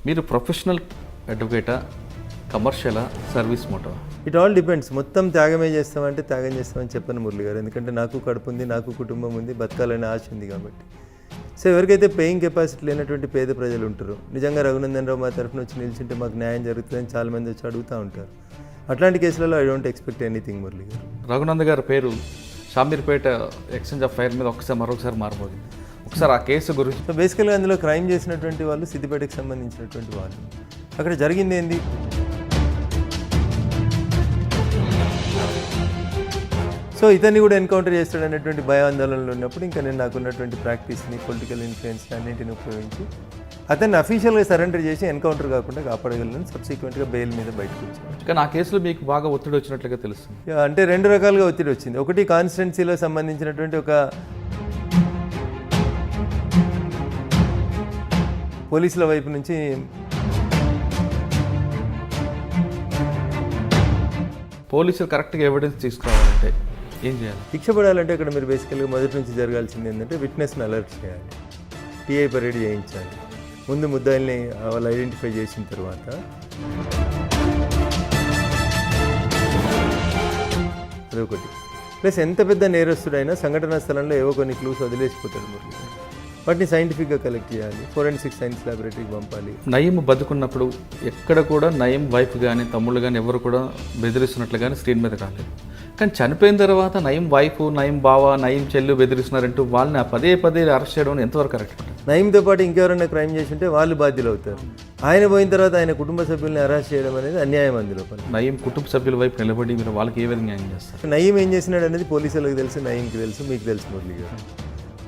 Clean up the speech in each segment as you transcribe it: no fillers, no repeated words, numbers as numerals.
మీరు ప్రొఫెషనల్ అడ్వకేటా, కమర్షియలా, service motto? It all depends. మొత్తం త్యాగమే చేస్తామంటే త్యాగం చేస్తామని చెప్పను మురళి గారు, ఎందుకంటే నాకు కడుపు ఉంది, నాకు కుటుంబం ఉంది, బతకాలనే ఆశ ఉంది కాబట్టి. సో ఎవరికైతే పేయింగ్ కెపాసిటీ లేనటువంటి పేద ప్రజలు ఉంటారో, నిజంగా రఘునందన్ రావు మా తరఫున వచ్చి నిల్చుంటే మాకు న్యాయం జరుగుతుందని చాలామంది వచ్చి అడుగుతూ ఉంటారు. అట్లాంటి కేసులలో I don't expect anything Murali గారు. రఘునందన్ గారి పేరు షామీర్పేట ఎక్స్చేంజ్ ఆఫ్ ఫైర్ మీద మరొకసారి మారబోతుంది. ఒకసారి ఆ కేసు గురించి. సో బేసికల్గా అందులో క్రైమ్ చేసినటువంటి వాళ్ళు సిద్దిపేటకి సంబంధించినటువంటి వాళ్ళు. అక్కడ జరిగింది ఏంది? సో ఇతన్ని కూడా ఎన్కౌంటర్ చేస్తాడు అనేటువంటి భయాందోళనలు ఉన్నప్పుడు ఇంకా నేను నాకున్నటువంటి ప్రాక్టీస్ని, పొలిటికల్ ఇన్ఫ్లుయెన్స్ని అన్నింటిని ఉపయోగించి అతన్ని అఫీషియల్గా సరెండర్ చేసి ఎన్కౌంటర్ కాకుండా కాపాడగలను. సబ్సిక్వెంట్గా బెయిల్ మీద బయటకు వచ్చాను. కానీ ఆ కేసులో మీకు బాగా ఒత్తిడి వచ్చినట్లుగా తెలుస్తుంది. అంటే రెండు రకాలుగా ఒత్తిడి వచ్చింది. ఒకటి కాన్స్టిట్యున్సీలో సంబంధించినటువంటి ఒక పోలీసుల వైపు నుంచి పోలీసులు కరెక్ట్గా ఎవిడెన్స్ తీసుకురావాలంటే ఏం చేయాలి? శిక్ష పడాలంటే అక్కడ మీరు బేసికల్గా మొదటి నుంచి జరగాల్సింది ఏంటంటే విట్నెస్ని అలర్ట్ చేయాలి, టీఐ పరేడ్ చేయించాలి. ముందు ముద్దాయిల్ని వాళ్ళు ఐడెంటిఫై చేసిన తర్వాత అదొకటి. ప్లస్ ఎంత పెద్ద నేరస్తుడైనా సంఘటనా స్థలంలో ఏవో కొన్ని క్లూస్ వదిలేసిపోతాడు మురళి. వాటిని సైంటిఫిక్గా కలెక్ట్ చేయాలి, ఫోరెన్సిక్ సైన్స్ ల్యాబొరేటరీకి పంపాలి. నయీం బతుకున్నప్పుడు ఎక్కడ కూడా నయీం వైఫ్ కానీ తమ్ముళ్ళు కానీ ఎవరు కూడా బెదిరిస్తున్నట్లు కానీ స్క్రీన్ మీద రాలేదు. కానీ చనిపోయిన తర్వాత నయీం వైఫ్, నయీం బావ, నయీం చెల్లు బెదిరిస్తున్నారంటూ వాళ్ళని పదే పదే అరెస్ట్ చేయడం ఎంతవరకు కరెక్ట్? నయీంతో పాటు ఇంకెవరైనా క్రైమ్ చేసి ఉంటే వాళ్ళు బాధ్యులు అవుతారు. ఆయన పోయిన తర్వాత ఆయన కుటుంబ సభ్యుల్ని అరెస్ట్ చేయడం అనేది అన్యాయం. అందులో నయీం కుటుంబ సభ్యుల వైపు నిలబడి మీరు వాళ్ళకి ఏ విధంగా న్యాయం చేస్తారు? నయీం ఏం చేసినాడు అనేది పోలీసులకు తెలుసు, నయీంకి తెలుసు, మీకు తెలుసు మురళి గారు.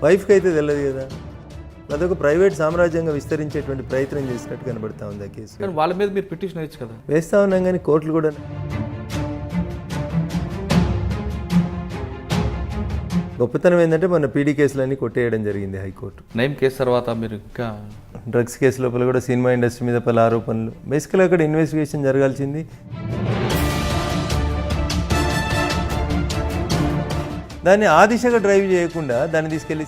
వైఫ్కి అయితే తెలియదు కదా. అదొక ప్రైవేట్ సామ్రాజ్యంగా విస్తరించేటువంటి ప్రయత్నం చేసినట్టు కనబడతా ఉంది ఆ కేసు. కానీ వాళ్ళ మీద మీరు పిటిషన్ వేయచ్చు కదా? వేస్తా ఉన్నాం, కానీ కోర్టులు కూడా గొప్పతనం ఏంటంటే మన పీడీ కేసులన్నీ కొట్టేయడం జరిగింది హైకోర్టు. నయీం కేసు తర్వాత మీరు ఇంకా డ్రగ్స్ కేసు లోపల కూడా సినిమా ఇండస్ట్రీ మీద పలు ఆరోపణలు. బేసికల్గా అక్కడ ఇన్వెస్టిగేషన్ జరగాల్సింది. దాన్ని ఆ దిశగా డ్రైవ్ చేయకుండా దాన్ని తీసుకెళ్ళి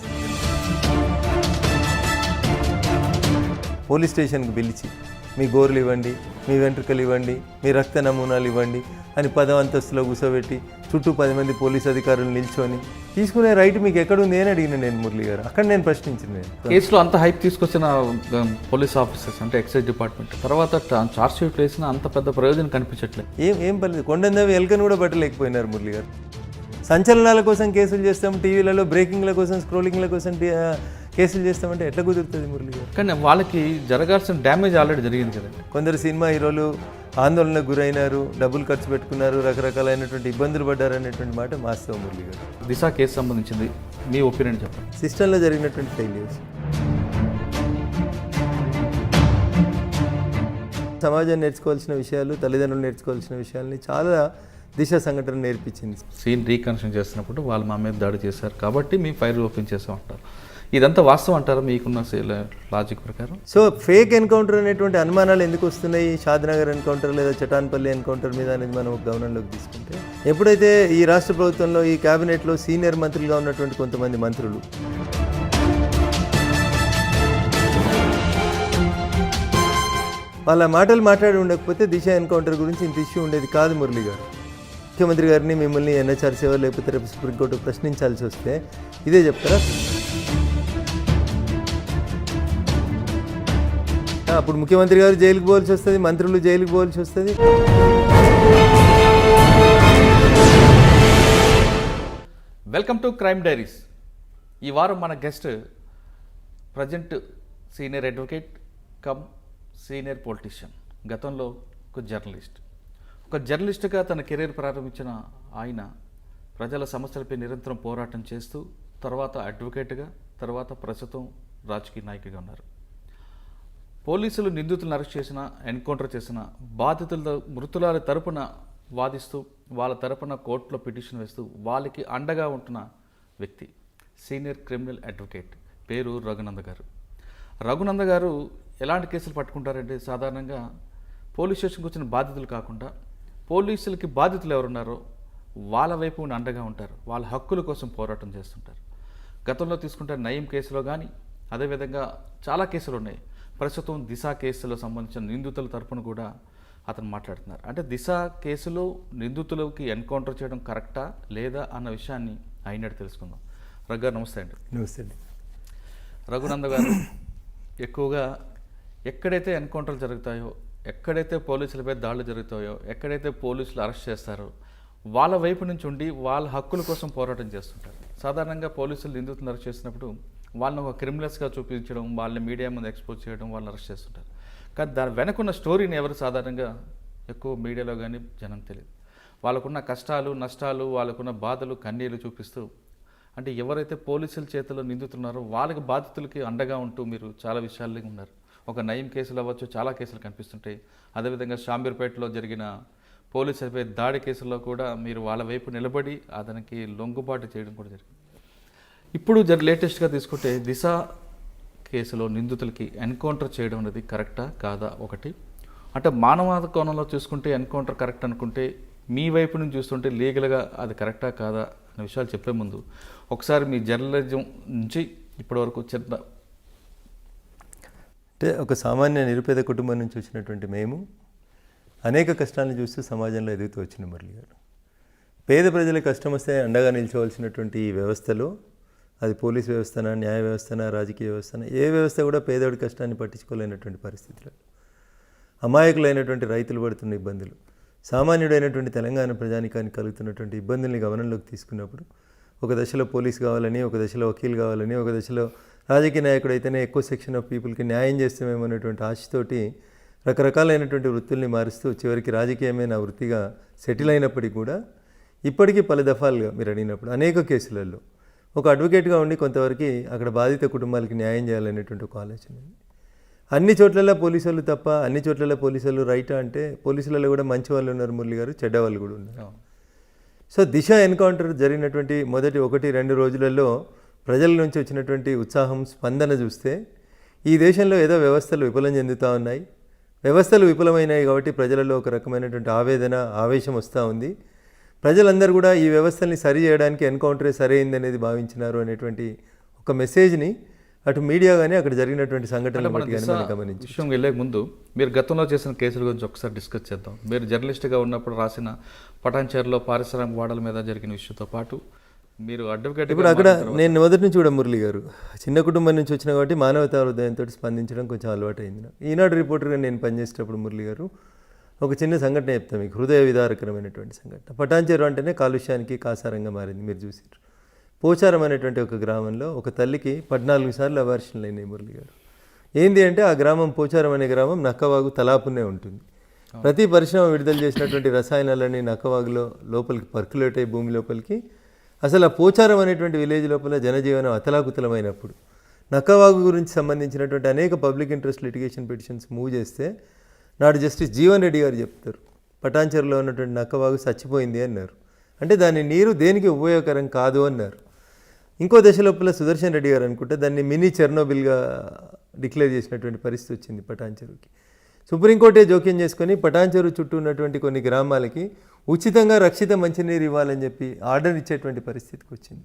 పోలీస్ స్టేషన్కి పిలిచి మీ గోర్లు ఇవ్వండి, మీ వెంట్రుకలు ఇవ్వండి, మీ రక్త నమూనాలు ఇవ్వండి అని 10వ అంతస్తులో కూర్చోబెట్టి చుట్టూ 10 మంది పోలీస్ అధికారులు నిల్చొని తీసుకునే రైట్ మీకు ఎక్కడుంది అని అడిగిన నేను మురళి గారు. అక్కడ నేను ప్రశ్నించిన. నేను కేసులో అంత హైప్ తీసుకొచ్చిన పోలీస్ ఆఫీసర్స్ అంటే ఎక్సైజ్ డిపార్ట్మెంట్ తర్వాత చార్జ్ షీట్ వేసిన అంత పెద్ద ప్రయోజనం కనిపించట్లేదు. ఏం పర్లేదు. కొండందవి ఎల్కను కూడా పట్టలేకపోయినారు మురళి గారు. సంచలనాల కోసం కేసులు చేస్తాం, టీవీలలో బ్రేకింగ్ల కోసం, స్క్రోలింగ్ల కోసం కేసులు చేస్తామంటే ఎట్లా కుదురుతుంది మురళి గారు? కానీ వాళ్ళకి జరగాల్సిన డ్యామేజ్ ఆల్రెడీ జరిగింది కదండి. కొందరు సినిమా హీరోలు ఆందోళనకు గురైనారు, డబ్బులు ఖర్చు పెట్టుకున్నారు, రకరకాలైనటువంటి ఇబ్బందులు పడ్డారు అనేటువంటి మాట వాస్తవం మురళి గారు. దిశ కేసు సంబంధించింది మీ ఒపీనియన్ చెప్పండి. సిస్టంలో జరిగినటువంటి ఫెయిల్యూర్స్, సమాజం నేర్చుకోవాల్సిన విషయాలు, తల్లిదండ్రులు నేర్చుకోవాల్సిన విషయాల్ని చాలా దిశ సంఘటన నేర్పించింది. సీన్ రీకన్స్ట్రక్షన్ చేస్తున్నప్పుడు వాళ్ళు మా మీద దాడి చేశారు కాబట్టి మీ ఫైర్ ఓపెన్ చేసాం అంటారు. ఇదంతా వాస్తవం అంటారా మీకున్న లాజిక్ ప్రకారం? సో ఫేక్ ఎన్కౌంటర్ అనేటువంటి అనుమానాలు ఎందుకు వస్తున్నాయి షాద్నగర్ ఎన్కౌంటర్ లేదా చటాన్పల్లి ఎన్కౌంటర్ మీద అనేది మనం గమనంలోకి తీసుకుంటే, ఎప్పుడైతే ఈ రాష్ట్ర ప్రభుత్వంలో ఈ క్యాబినెట్లో సీనియర్ మంత్రులుగా ఉన్నటువంటి కొంతమంది మంత్రులు వాళ్ళ మాటలు మాట్లాడి ఉండకపోతే దిశ ఎన్కౌంటర్ గురించి ఇంత ఇష్యూ ఉండేది కాదు మురళి గారు. ముఖ్యమంత్రి గారిని మిమ్మల్ని ఎన్హెచ్ఆర్సీ లేకపోతే రేపు సుప్రీంకోర్టు ప్రశ్నించాల్సి వస్తే ఇదే చెప్తారా? అప్పుడు ముఖ్యమంత్రి గారు జైలుకి పోవాల్సి వస్తుంది, మంత్రులు జైలుకి పోవాల్సి వస్తుంది. Welcome to crime diaries. ఈ వారం మన guest present senior advocate cum senior politician, గతంలో ఒక జర్నలిస్ట్గా తన కెరీర్ ప్రారంభించిన ఆయన ప్రజల సమస్యలపై నిరంతరం పోరాటం చేస్తూ తర్వాత అడ్వకేట్గా, తర్వాత ప్రస్తుతం రాజకీయ నాయకుడిగా ఉన్నారు. పోలీసులు నిందితులను అరెస్ట్ చేసిన, ఎన్కౌంటర్ చేసిన బాధితుల మృతుల తరపున వాదిస్తూ వాళ్ళ తరపున కోర్టులో పిటిషన్ వేస్తూ వాళ్ళకి అండగా ఉంటున్న వ్యక్తి సీనియర్ క్రిమినల్ అడ్వకేట్ పేరు రఘునంద గారు. రఘునంద గారు ఎలాంటి కేసులు పట్టుకుంటారంటే సాధారణంగా పోలీస్ స్టేషన్కి వచ్చిన బాధితులు కాకుండా పోలీసులకి బాధితులు ఎవరున్నారో వాళ్ళ వైపు అండగా ఉంటారు, వాళ్ళ హక్కుల కోసం పోరాటం చేస్తుంటారు. గతంలో తీసుకుంటే నయీం కేసులో కానీ అదేవిధంగా చాలా కేసులు ఉన్నాయి. ప్రస్తుతం దిశ కేసులో సంబంధించిన నిందితుల తరపున కూడా అతను మాట్లాడుతున్నారు. అంటే దిశ కేసులో నిందితులకి ఎన్కౌంటర్ చేయడం కరెక్టా లేదా అన్న విషయాన్ని అయినట్టు తెలుసుకుందాం. రఘు గారు నమస్తే అండి. నమస్తే అండి. రఘునంద గారు, ఎక్కువగా ఎక్కడైతే ఎన్కౌంటర్లు జరుగుతాయో, ఎక్కడైతే పోలీసులపై దాడులు జరుగుతాయో, ఎక్కడైతే పోలీసులు అరెస్ట్ చేస్తారో వాళ్ళ వైపు నుంచి ఉండి వాళ్ళ హక్కుల కోసం పోరాటం చేస్తుంటారు. సాధారణంగా పోలీసులు నిందితులను అరెస్ట్ చేసినప్పుడు వాళ్ళని ఒక క్రిమినల్స్గా చూపించడం, వాళ్ళని మీడియా ముందు ఎక్స్పోజ్ చేయడం, వాళ్ళని అరెస్ట్ చేస్తుంటారు. కానీ దాని వెనకున్న స్టోరీని ఎవరు సాధారణంగా ఎక్కువ మీడియాలో కానీ జనం తెలియదు. వాళ్ళకున్న కష్టాలు, నష్టాలు, వాళ్ళకున్న బాధలు, కన్నీళ్లు చూపిస్తూ, అంటే ఎవరైతే పోలీసుల చేతిలో నిందితున్నారో వాళ్ళకి బాధితులకి అండగా ఉంటూ మీరు చాలా విషయాల్లో ఉన్నారు. ఒక నయీం కేసులు అవ్వచ్చు, చాలా కేసులు కనిపిస్తుంటాయి. అదేవిధంగా షాంబీర్పేటలో జరిగిన పోలీసులపై దాడి కేసుల్లో కూడా మీరు వాళ్ళ వైపు నిలబడి అతనికి లొంగుబాటు చేయడం కూడా జరిగింది. ఇప్పుడు లేటెస్ట్గా తీసుకుంటే దిశ కేసులో నిందితులకి ఎన్కౌంటర్ చేయడం అనేది కరెక్టా కాదా ఒకటి. అంటే మానవాద కోణంలో చూసుకుంటే ఎన్కౌంటర్ కరెక్ట్ అనుకుంటే, మీ వైపు నుంచి చూస్తుంటే లీగల్గా అది కరెక్టా కాదా అనే విషయాలు చెప్పే ముందు ఒకసారి మీ జర్నలిజం నుంచి ఇప్పటివరకు చిన్న అంటే ఒక సామాన్య నిరుపేద కుటుంబం నుంచి వచ్చినటువంటి మేము అనేక కష్టాలను చూస్తూ సమాజంలో ఎదుగుతూ వచ్చిన మురళి గారు, పేద ప్రజలకు కష్టం వస్తే అండగా నిల్చోవలసినటువంటి ఈ వ్యవస్థలో, అది పోలీస్ వ్యవస్థనా, న్యాయ వ్యవస్థనా, రాజకీయ వ్యవస్థనా, ఏ వ్యవస్థ కూడా పేదోడి కష్టాన్ని పట్టించుకోలేనటువంటి పరిస్థితులు, అమాయకులైనటువంటి రైతులు పడుతున్న ఇబ్బందులు, సామాన్యుడైనటువంటి తెలంగాణ ప్రజానికానికి కలుగుతున్నటువంటి ఇబ్బందుల్ని గమనంలోకి తీసుకున్నప్పుడు ఒక దశలో పోలీస్ కావాలని, ఒక దశలో వకీల్ కావాలని, ఒక దశలో రాజకీయ నాయకుడు అయితేనే ఎక్కువ సెక్షన్ ఆఫ్ పీపుల్కి న్యాయం చేస్తామేమో అనేటువంటి ఆశతోటి రకరకాలైనటువంటి వృత్తుల్ని మారుస్తూ చివరికి రాజకీయమే నా వృత్తిగా సెటిల్ అయినప్పటికీ కూడా ఇప్పటికీ పలు దఫాలుగా మీరు అడిగినప్పుడు అనేక కేసులలో ఒక అడ్వకేట్గా ఉండి కొంతవరకు అక్కడ బాధిత కుటుంబాలకి న్యాయం చేయాలనేటువంటి ఒక ఆలోచన ఉంది. అన్ని చోట్లలో పోలీసులు తప్ప, అన్ని చోట్లలో పోలీసులు రైటా అంటే పోలీసులలో కూడా మంచి వాళ్ళు ఉన్నారు మురళి గారు, చెడ్డ వాళ్ళు కూడా ఉన్నారు. సో దిశ ఎన్కౌంటర్ జరిగినటువంటి మొదటి 1-2 రోజులలో ప్రజల నుంచి వచ్చినటువంటి ఉత్సాహం, స్పందన చూస్తే ఈ దేశంలో ఏదో వ్యవస్థలు విఫలం చెందుతూ ఉన్నాయి, వ్యవస్థలు విఫలమైనాయి కాబట్టి ప్రజలలో ఒక రకమైనటువంటి ఆవేదన, ఆవేశం వస్తూ ఉంది. ప్రజలందరూ కూడా ఈ వ్యవస్థల్ని సరి చేయడానికి ఎన్కౌంటరే సరైంది అనేది భావించినారు అనేటువంటి ఒక మెసేజ్ని అటు మీడియా కానీ అక్కడ జరిగినటువంటి సంఘటనలు బట్టి కానీ మనం గమనించి విషయం వెళ్ళే ముందు మీరు గతంలో చేసిన కేసుల గురించి ఒకసారి డిస్కస్ చేద్దాం. మీరు జర్నలిస్ట్గా ఉన్నప్పుడు రాసిన పటాన్చేరులో పారిశ్రామిక వాడల మీద జరిగిన విషయంతో పాటు మీరు అడ్వకేట్. ఇప్పుడు అక్కడ నేను మొదటి నుంచి కూడా మురళి గారు చిన్న కుటుంబం నుంచి వచ్చిన కాబట్టి మానవతా హృదయంతో స్పందించడం కొంచెం అలవాటు అయింది. ఈనాడు రిపోర్టర్గా నేను పనిచేసేటప్పుడు మురళి గారు ఒక చిన్న సంఘటన చెప్తాను మీకు, హృదయ విదారకరమైనటువంటి సంఘటన. పటాన్చేరు అంటేనే కాలుష్యానికి కాసారంగా మారింది. మీరు చూసారు, పోచారం అనేటువంటి ఒక గ్రామంలో ఒక తల్లికి 14 సార్లు అబార్షన్లు అయినాయి మురళి గారు. ఏంది అంటే ఆ గ్రామం, పోచారం అనే గ్రామం నక్కవాగు తలాపునే ఉంటుంది. ప్రతి పరిశ్రమ విడుదల చేసినటువంటి రసాయనాలన్నీ నక్కవాగులో లోపలికి పర్కులేట్ అయ్యి భూమి లోపలికి, అసలు ఆ పోచారం అనేటువంటి విలేజ్ లోపల జనజీవనం అతలాకుతలమైనప్పుడు నక్కవాగు గురించి సంబంధించినటువంటి అనేక public interest litigation petitions move చేస్తే నాడు జస్టిస్ జీవన్ రెడ్డి గారు చెప్తారు, పటాన్చెరులో ఉన్నటువంటి నక్కవాగు చచ్చిపోయింది అన్నారు. అంటే దాని నీరు దేనికి ఉపయోగకరం కాదు అన్నారు. ఇంకో దశ లోపల సుదర్శన్ రెడ్డి గారు అనుకుంటే దాన్ని మినీ చెర్నోబిల్గా డిక్లేర్ చేసినటువంటి పరిస్థితి వచ్చింది పటాన్చెరుకి. సుప్రీంకోర్టే జోక్యం చేసుకొని పటాన్చెరు చుట్టూ ఉన్నటువంటి కొన్ని గ్రామాలకి ఉచితంగా రక్షిత మంచినీరు ఇవ్వాలని చెప్పి ఆర్డర్ ఇచ్చేటువంటి పరిస్థితికి వచ్చింది.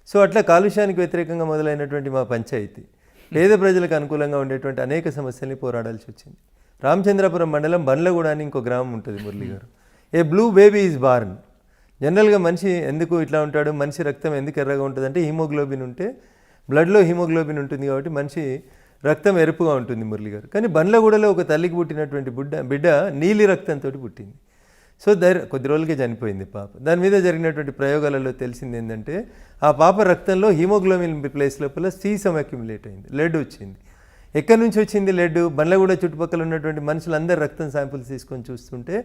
సో అట్లా కాలుష్యానికి వ్యతిరేకంగా మొదలైనటువంటి మా పంచాయతీ పేద ప్రజలకు అనుకూలంగా ఉండేటువంటి అనేక సమస్యల్ని పోరాడాల్సి వచ్చింది. రామచంద్రపురం మండలం బండ్లగూడ అని ఇంకో గ్రామం ఉంటుంది మురళి గారు. ఏ బ్లూ బేబీ ఈజ్ బార్న్. జనరల్గా మనిషి ఎందుకు ఇట్లా ఉంటాడు, మనిషి రక్తం ఎందుకు ఎర్రగా ఉంటుంది అంటే హీమోగ్లోబిన్ ఉంటే, బ్లడ్లో హీమోగ్లోబిన్ ఉంటుంది కాబట్టి మనిషి రక్తం ఎరుపుగా ఉంటుంది మురళి గారు. కానీ బండ్లగూడలో ఒక తల్లికి పుట్టినటువంటి బిడ్డ నీలి రక్తంతో పుట్టింది. సో కొద్ది రోజులకే చనిపోయింది పాప. దాని మీద జరిగినటువంటి ప్రయోగాలలో తెలిసింది ఏంటంటే ఆ పాప రక్తంలో హీమోగ్లోబిన్ ప్లేస్ లోపల సీసం అక్యుములేట్ అయింది, లెడ్ వచ్చింది. ఎక్కడి నుంచి వచ్చింది లెడ్? బండ్లగూడ చుట్టుపక్కల ఉన్నటువంటి మనుషులందరూ రక్తం శాంపిల్స్ తీసుకొని చూస్తుంటే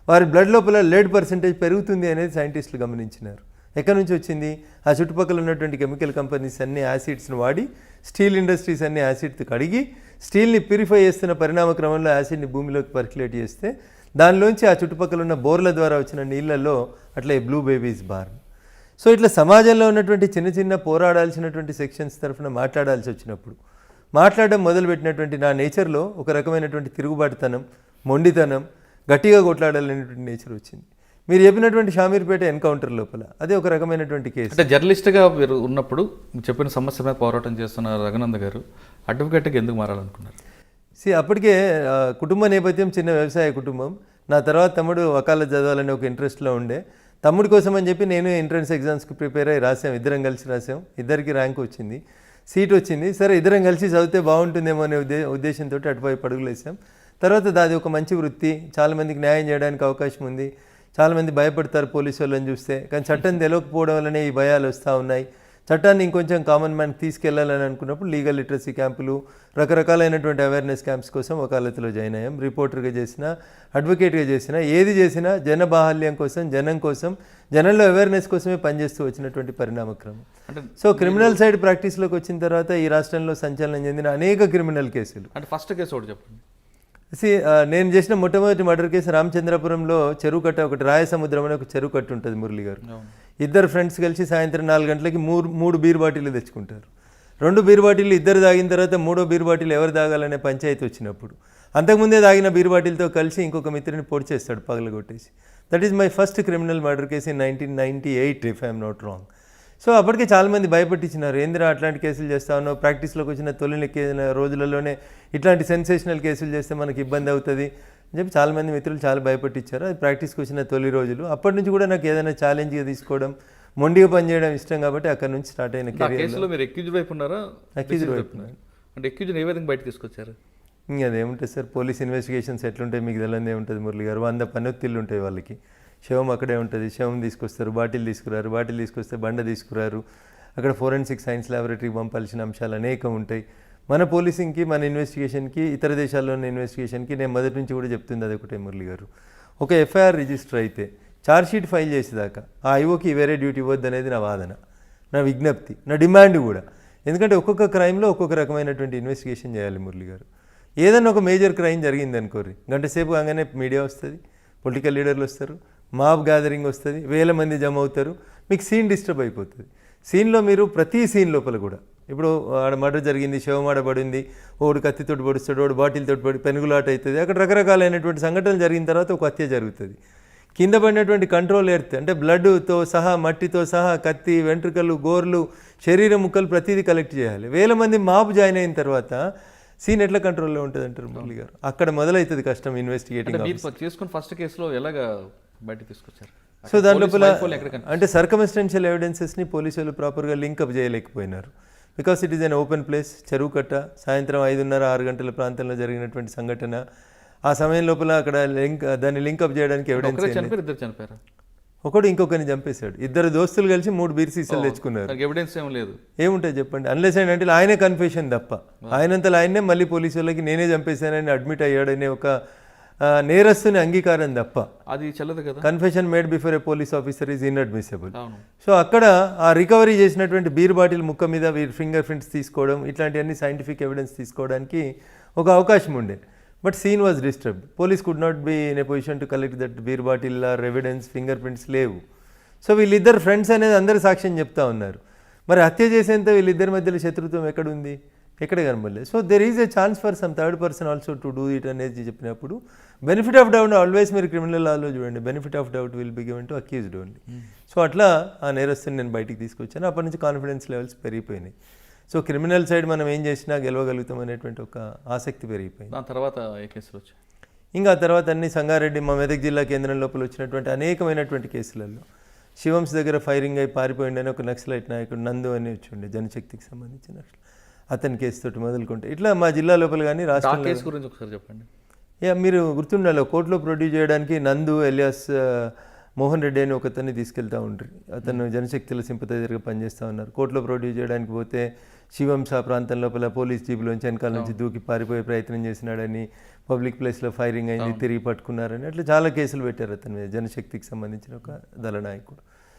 వారి బ్లడ్ లోపల లెడ్ పర్సెంటేజ్ పెరుగుతుంది అనేది సైంటిస్టులు గమనించినారు. ఎక్కడి నుంచి వచ్చింది? ఆ చుట్టుపక్కల ఉన్నటువంటి కెమికల్ కంపెనీస్ అన్ని యాసిడ్స్ని వాడి, స్టీల్ ఇండస్ట్రీస్ అన్ని యాసిడ్తో కడిగి స్టీల్ని ప్యూరిఫై చేస్తున్న పరిణామ క్రమంలో యాసిడ్ని భూమిలోకి పర్క్యులేట్ చేస్తే దానిలోంచి ఆ చుట్టుపక్కల ఉన్న బోర్ల ద్వారా వచ్చిన నీళ్ళల్లో అట్లా బ్లూ బేబీస్ బార్న్. సో ఇట్లా సమాజంలో ఉన్నటువంటి చిన్న చిన్న పోరాడాల్సినటువంటి సెక్షన్స్ తరఫున మాట్లాడాల్సి వచ్చినప్పుడు మాట్లాడడం మొదలుపెట్టినటువంటి నా నేచర్లో ఒక రకమైనటువంటి తిరుగుబాటుతనం, మొండితనం, గట్టిగా కొట్లాడాలనేటువంటి నేచర్ వచ్చింది. మీరు చెప్పినటువంటి షామీర్పేట ఎన్కౌంటర్ లోపల అదే ఒక రకమైనటువంటి కేసు. అంటే జర్నలిస్ట్గా మీరు ఉన్నప్పుడు మీరు చెప్పిన సమస్య మీద పోరాటం చేస్తున్న రఘునంద్ గారు అడ్వకేట్గా ఎందుకు మారాలనుకున్నారు? అప్పటికే కుటుంబ నేపథ్యం చిన్న వ్యవసాయ కుటుంబం. నా తర్వాత తమ్ముడు వకాలత్ చదవాలని ఒక ఇంట్రెస్ట్లో ఉండే. తమ్ముడి కోసం అని చెప్పి నేను ఎంట్రన్స్ ఎగ్జామ్స్కి ప్రిపేర్ అయ్యి రాసాం. ఇద్దరం కలిసి రాసాం. ఇద్దరికి ర్యాంక్ వచ్చింది, సీట్ వచ్చింది. సరే ఇద్దరం కలిసి చదివితే బాగుంటుందేమో అనే ఉద్దేశంతో అటువైపు అడుగులు వేసాం. తర్వాత దాది ఒక మంచి వృత్తి, చాలామందికి న్యాయం చేయడానికి అవకాశం ఉంది. చాలామంది భయపడతారు పోలీసు వాళ్ళని చూస్తే, కానీ చట్టం తెలియకపోవడం వల్లనే ఈ భయాలు వస్తూ ఉన్నాయి. చట్టాన్ని ఇంకొంచెం కామన్ మ్యాన్కి తీసుకెళ్లాలని అనుకున్నప్పుడు లీగల్ లిటరసీ క్యాంపులు, రకరకాలైనటువంటి అవేర్నెస్ క్యాంప్స్ కోసం వకాలత్లో జాయిన్ అయ్యాం. రిపోర్టర్గా చేసినా, అడ్వకేట్గా చేసినా, ఏది చేసినా జన బాహల్యం కోసం, జనం కోసం, జనంలో అవేర్నెస్ కోసమే పనిచేస్తూ వచ్చినటువంటి పరిణామక్రమం. సో క్రిమినల్ సైడ్ ప్రాక్టీస్లోకి వచ్చిన తర్వాత ఈ రాష్ట్రంలో సంచలనం చెందిన అనేక క్రిమినల్ కేసులు. అంటే ఫస్ట్ కేసు ఒకటి చెప్పండి. నేను చేసిన మొట్టమొదటి మర్డర్ కేసు రామచంద్రపురంలో చెరువు కట్ట, ఒకటి రాయసముద్రం అనే ఒక చెరువు కట్ట ఉంటుంది మురళి గారు. ఇద్దరు ఫ్రెండ్స్ కలిసి సాయంత్రం 4 గంటలకి మూడు బీర్ బాటిల్ తెచ్చుకుంటారు. 2 బీర్ బాటిల్ ఇద్దరు తాగిన తర్వాత 3వ బీర్ బాటిల్ ఎవరు తాగాలనే పంచాయతీ వచ్చినప్పుడు అంతకుముందే తాగిన బీర్ బాటిల్తో కలిసి ఇంకొక మిత్రుని పొడి చేస్తాడు పగలగొట్టేసి. That is my first criminal murder case in 1998 if I'm not wrong. So అప్పటికే చాలామంది భయపట్టించినారు, ఏందిరా అట్లాంటి కేసులు చేస్తా ఉన్నావు, ప్రాక్టీస్లోకి వచ్చిన తొలి రోజులలోనే ఇట్లాంటి సెన్సేషనల్ కేసులు చేస్తే మనకి ఇబ్బంది అవుతుంది అని చెప్పి చాలామంది మిత్రులు చాలా భయపట్టించారు. అది ప్రాక్టీస్కి వచ్చిన తొలి రోజులు. అప్పటి నుంచి కూడా నాకు ఏదైనా ఛాలెంజ్గా తీసుకోవడం, మొండిగా పనిచేయడం ఇష్టం కాబట్టి అక్కడ నుంచి స్టార్ట్ అయిన కేసులో మీరు అక్యూజ్డ్ వైపు ఉన్నారా? అక్యూజ్డ్ వైపు. అంటే అక్యూజ్డ్ ఏ విధంగా బయట తీసుకొచ్చారు? ఇంకా అదేముంటుంది సార్, పోలీస్ ఇన్వెస్టిగేషన్స్ ఎట్లుంటాయి మీకు తెలియదే ఉంటుంది మురళి గారు. 100 పనొత్తిళ్ళు ఉంటాయి వాళ్ళకి. శవం అక్కడే ఉంటుంది, శవం తీసుకొస్తారు, బాటిల్ తీసుకొస్తే బండ తీసుకురారు. అక్కడ ఫోరెన్సిక్ సైన్స్ ల్యాబొరేటరీకి పంపాల్సిన అంశాలు అనేకం ఉంటాయి. మన పోలీసింగ్కి, మన ఇన్వెస్టిగేషన్కి, ఇతర దేశాల్లోని ఇన్వెస్టిగేషన్కి నేను మొదటి నుంచి కూడా చెప్తుంది అది ఒకటే మురళి గారు. ఒక ఎఫ్ఐఆర్ రిజిస్టర్ అయితే ఛార్జ్షీట్ ఫైల్ చేసేదాకా ఆ ఐఓకి వేరే డ్యూటీ ఇవ్వద్దు అనేది నా వాదన, నా విజ్ఞప్తి, నా డిమాండ్ కూడా. ఎందుకంటే ఒక్కొక్క క్రైమ్లో ఒక్కొక్క రకమైనటువంటి ఇన్వెస్టిగేషన్ చేయాలి మురళి గారు. ఏదైనా ఒక మేజర్ క్రైమ్ జరిగింది అనుకోరి, గంట సేపు కాగానే మీడియా వస్తుంది, పొలిటికల్ లీడర్లు వస్తారు, మాబ్ గ్యాదరింగ్ వస్తుంది, వేల మంది జమ అవుతారు, మీకు సీన్ డిస్టర్బ్ అయిపోతుంది. సీన్లో మీరు ప్రతి సీన్ లోపల కూడా ఇప్పుడు ఆడ మర్డర్ జరిగింది, శవం ఆడబడింది, ఓడు కత్తితోటి పొడుస్తాడు, ఓడు బాటిల్తోటి పడి పెనుగులాట అవుతుంది, అక్కడ రకరకాలైనటువంటి సంఘటనలు జరిగిన తర్వాత ఒక హత్య జరుగుతుంది. కింద పడినటువంటి కంట్రోల్ ఎర్త్ అంటే బ్లడ్తో సహా, మట్టితో సహా, కత్తి, వెంట్రుకలు, గోర్లు, శరీర ముక్కలు ప్రతిదీ కలెక్ట్ చేయాలి. వేల మంది మాబ్ జాయిన్ అయిన తర్వాత సీన్ ఎట్లా కంట్రోల్లో ఉంటుంది అంటారు మురళి గారు. అక్కడ మొదలవుతుంది కష్టం ఇన్వెస్టిగేటింగ్. చేసుకుని ఫస్ట్ కేసులో ఎలాగా బయట తీసుకొచ్చారు? సో దాని లోపల అంటే సర్కమ్స్టెన్షియల్ ఎవిడెన్సెస్ని పోలీసు వాళ్ళు ప్రాపర్గా లింకప్ చేయలేకపోయినారు. Because it is an open place, చెరువు కట్ట, సాయంత్రం 5:30-6 గంటల ప్రాంతంలో జరిగినటువంటి సంఘటన. ఆ సమయం లోపల అక్కడ దాన్ని లింకప్ చేయడానికి ఎవిడెన్స్. ఒకడు ఇంకొకరిని చంపేశాడు. 2 దోస్తులు కలిసి 3 బీర్ సీసాలు తెచ్చుకున్నారు. ఎవిడెన్స్ ఏం లేదు, ఏముంటుంది చెప్పండి, అన్లెస్ అంటే ఆయనే కన్ఫెషన్ తప్ప. ఆయనంతలో ఆయనే మళ్ళీ పోలీసు వాళ్ళకి నేనే చంపేశానని అడ్మిట్ అయ్యాడనే ఒక నేరస్తుని అంగీకారం తప్ప అది చెల్లదు కదా. Confession made before A police officer is inadmissible. So అక్కడ ఆ రికవరీ చేసినటువంటి బీర్ బాటిల్ ముక్క మీద ఫింగర్ ప్రింట్స్ తీసుకోవడం, ఇట్లాంటివన్నీ సైంటిఫిక్ ఎవిడెన్స్ తీసుకోవడానికి ఒక అవకాశం ఉండే. But scene was disturbed. Police could not be in a position to collect that beer bottle or evidence, fingerprints లేవు. సో వీళ్ళిద్దరు ఫ్రెండ్స్ అనేది అందరు సాక్ష్యం చెప్తా ఉన్నారు. మరి హత్య చేసేంత వీళ్ళిద్దరి మధ్యలో శత్రుత్వం ఎక్కడుంది, ఎక్కడ కనబడలేదు. So there is a chance for some third person also to do it అనేది చెప్పినప్పుడు బెనిఫిట్ ఆఫ్ డౌట్ ఆల్వేస్ మీరు క్రిమినల్ లాలో చూడండి, benefit of doubt will be given to accused only. So అట్లా ఆ నేరస్తుని నేను బయటికి తీసుకొచ్చాను. అప్పటి నుంచి కాన్ఫిడెన్స్ లెవెల్స్ పెరిగిపోయినాయి. సో క్రిమినల్ సైడ్ మనం ఏం చేసినా గెలవగలుగుతాం అనేటువంటి ఒక ఆసక్తి పెరిగిపోయింది. దాని తర్వాత ఏ కేసులు వచ్చాయి? ఇంకా ఆ తర్వాత అన్ని సంగారెడ్డి, మా మెదక్ జిల్లా కేంద్రం లోపల వచ్చినటువంటి అనేకమైనటువంటి కేసులలో శివంస్ దగ్గర ఫైరింగ్ అయి పారిపోయిండని ఒక నక్సలైట్ నాయకుడు నందు అని వచ్చి ఉండే, జనశక్తికి సంబంధించిన నక్సల్, అతని కేసుతోటి మొదలుకుంటే ఇట్లా మా జిల్లా లోపల కానీ రాష్ట్రం కేసు గురించి ఒకసారి చెప్పండి. మీరు గుర్తుండాలి, కోర్టులో ప్రొడ్యూస్ చేయడానికి నందు ఎలియాస్ మోహన్ రెడ్డి అని ఒకతన్ని తీసుకెళ్తూ ఉంటారు. అతను జనశక్తిలో సింపథైజర్గా పనిచేస్తూ ఉన్నారు. కోర్టులో ప్రొడ్యూస్ చేయడానికి పోతే శివంస ప్రాంతం లోపల పోలీస్ జీబులోంచి వెనకాల నుంచి దూకి పారిపోయే ప్రయత్నం చేసినాడని, పబ్లిక్ ప్లేస్లో ఫైరింగ్ అయింది, తిరిగి పట్టుకున్నారని, అట్లా చాలా కేసులు పెట్టారు అతని మీద, జనశక్తికి సంబంధించిన ఒక దళ నాయకుడు.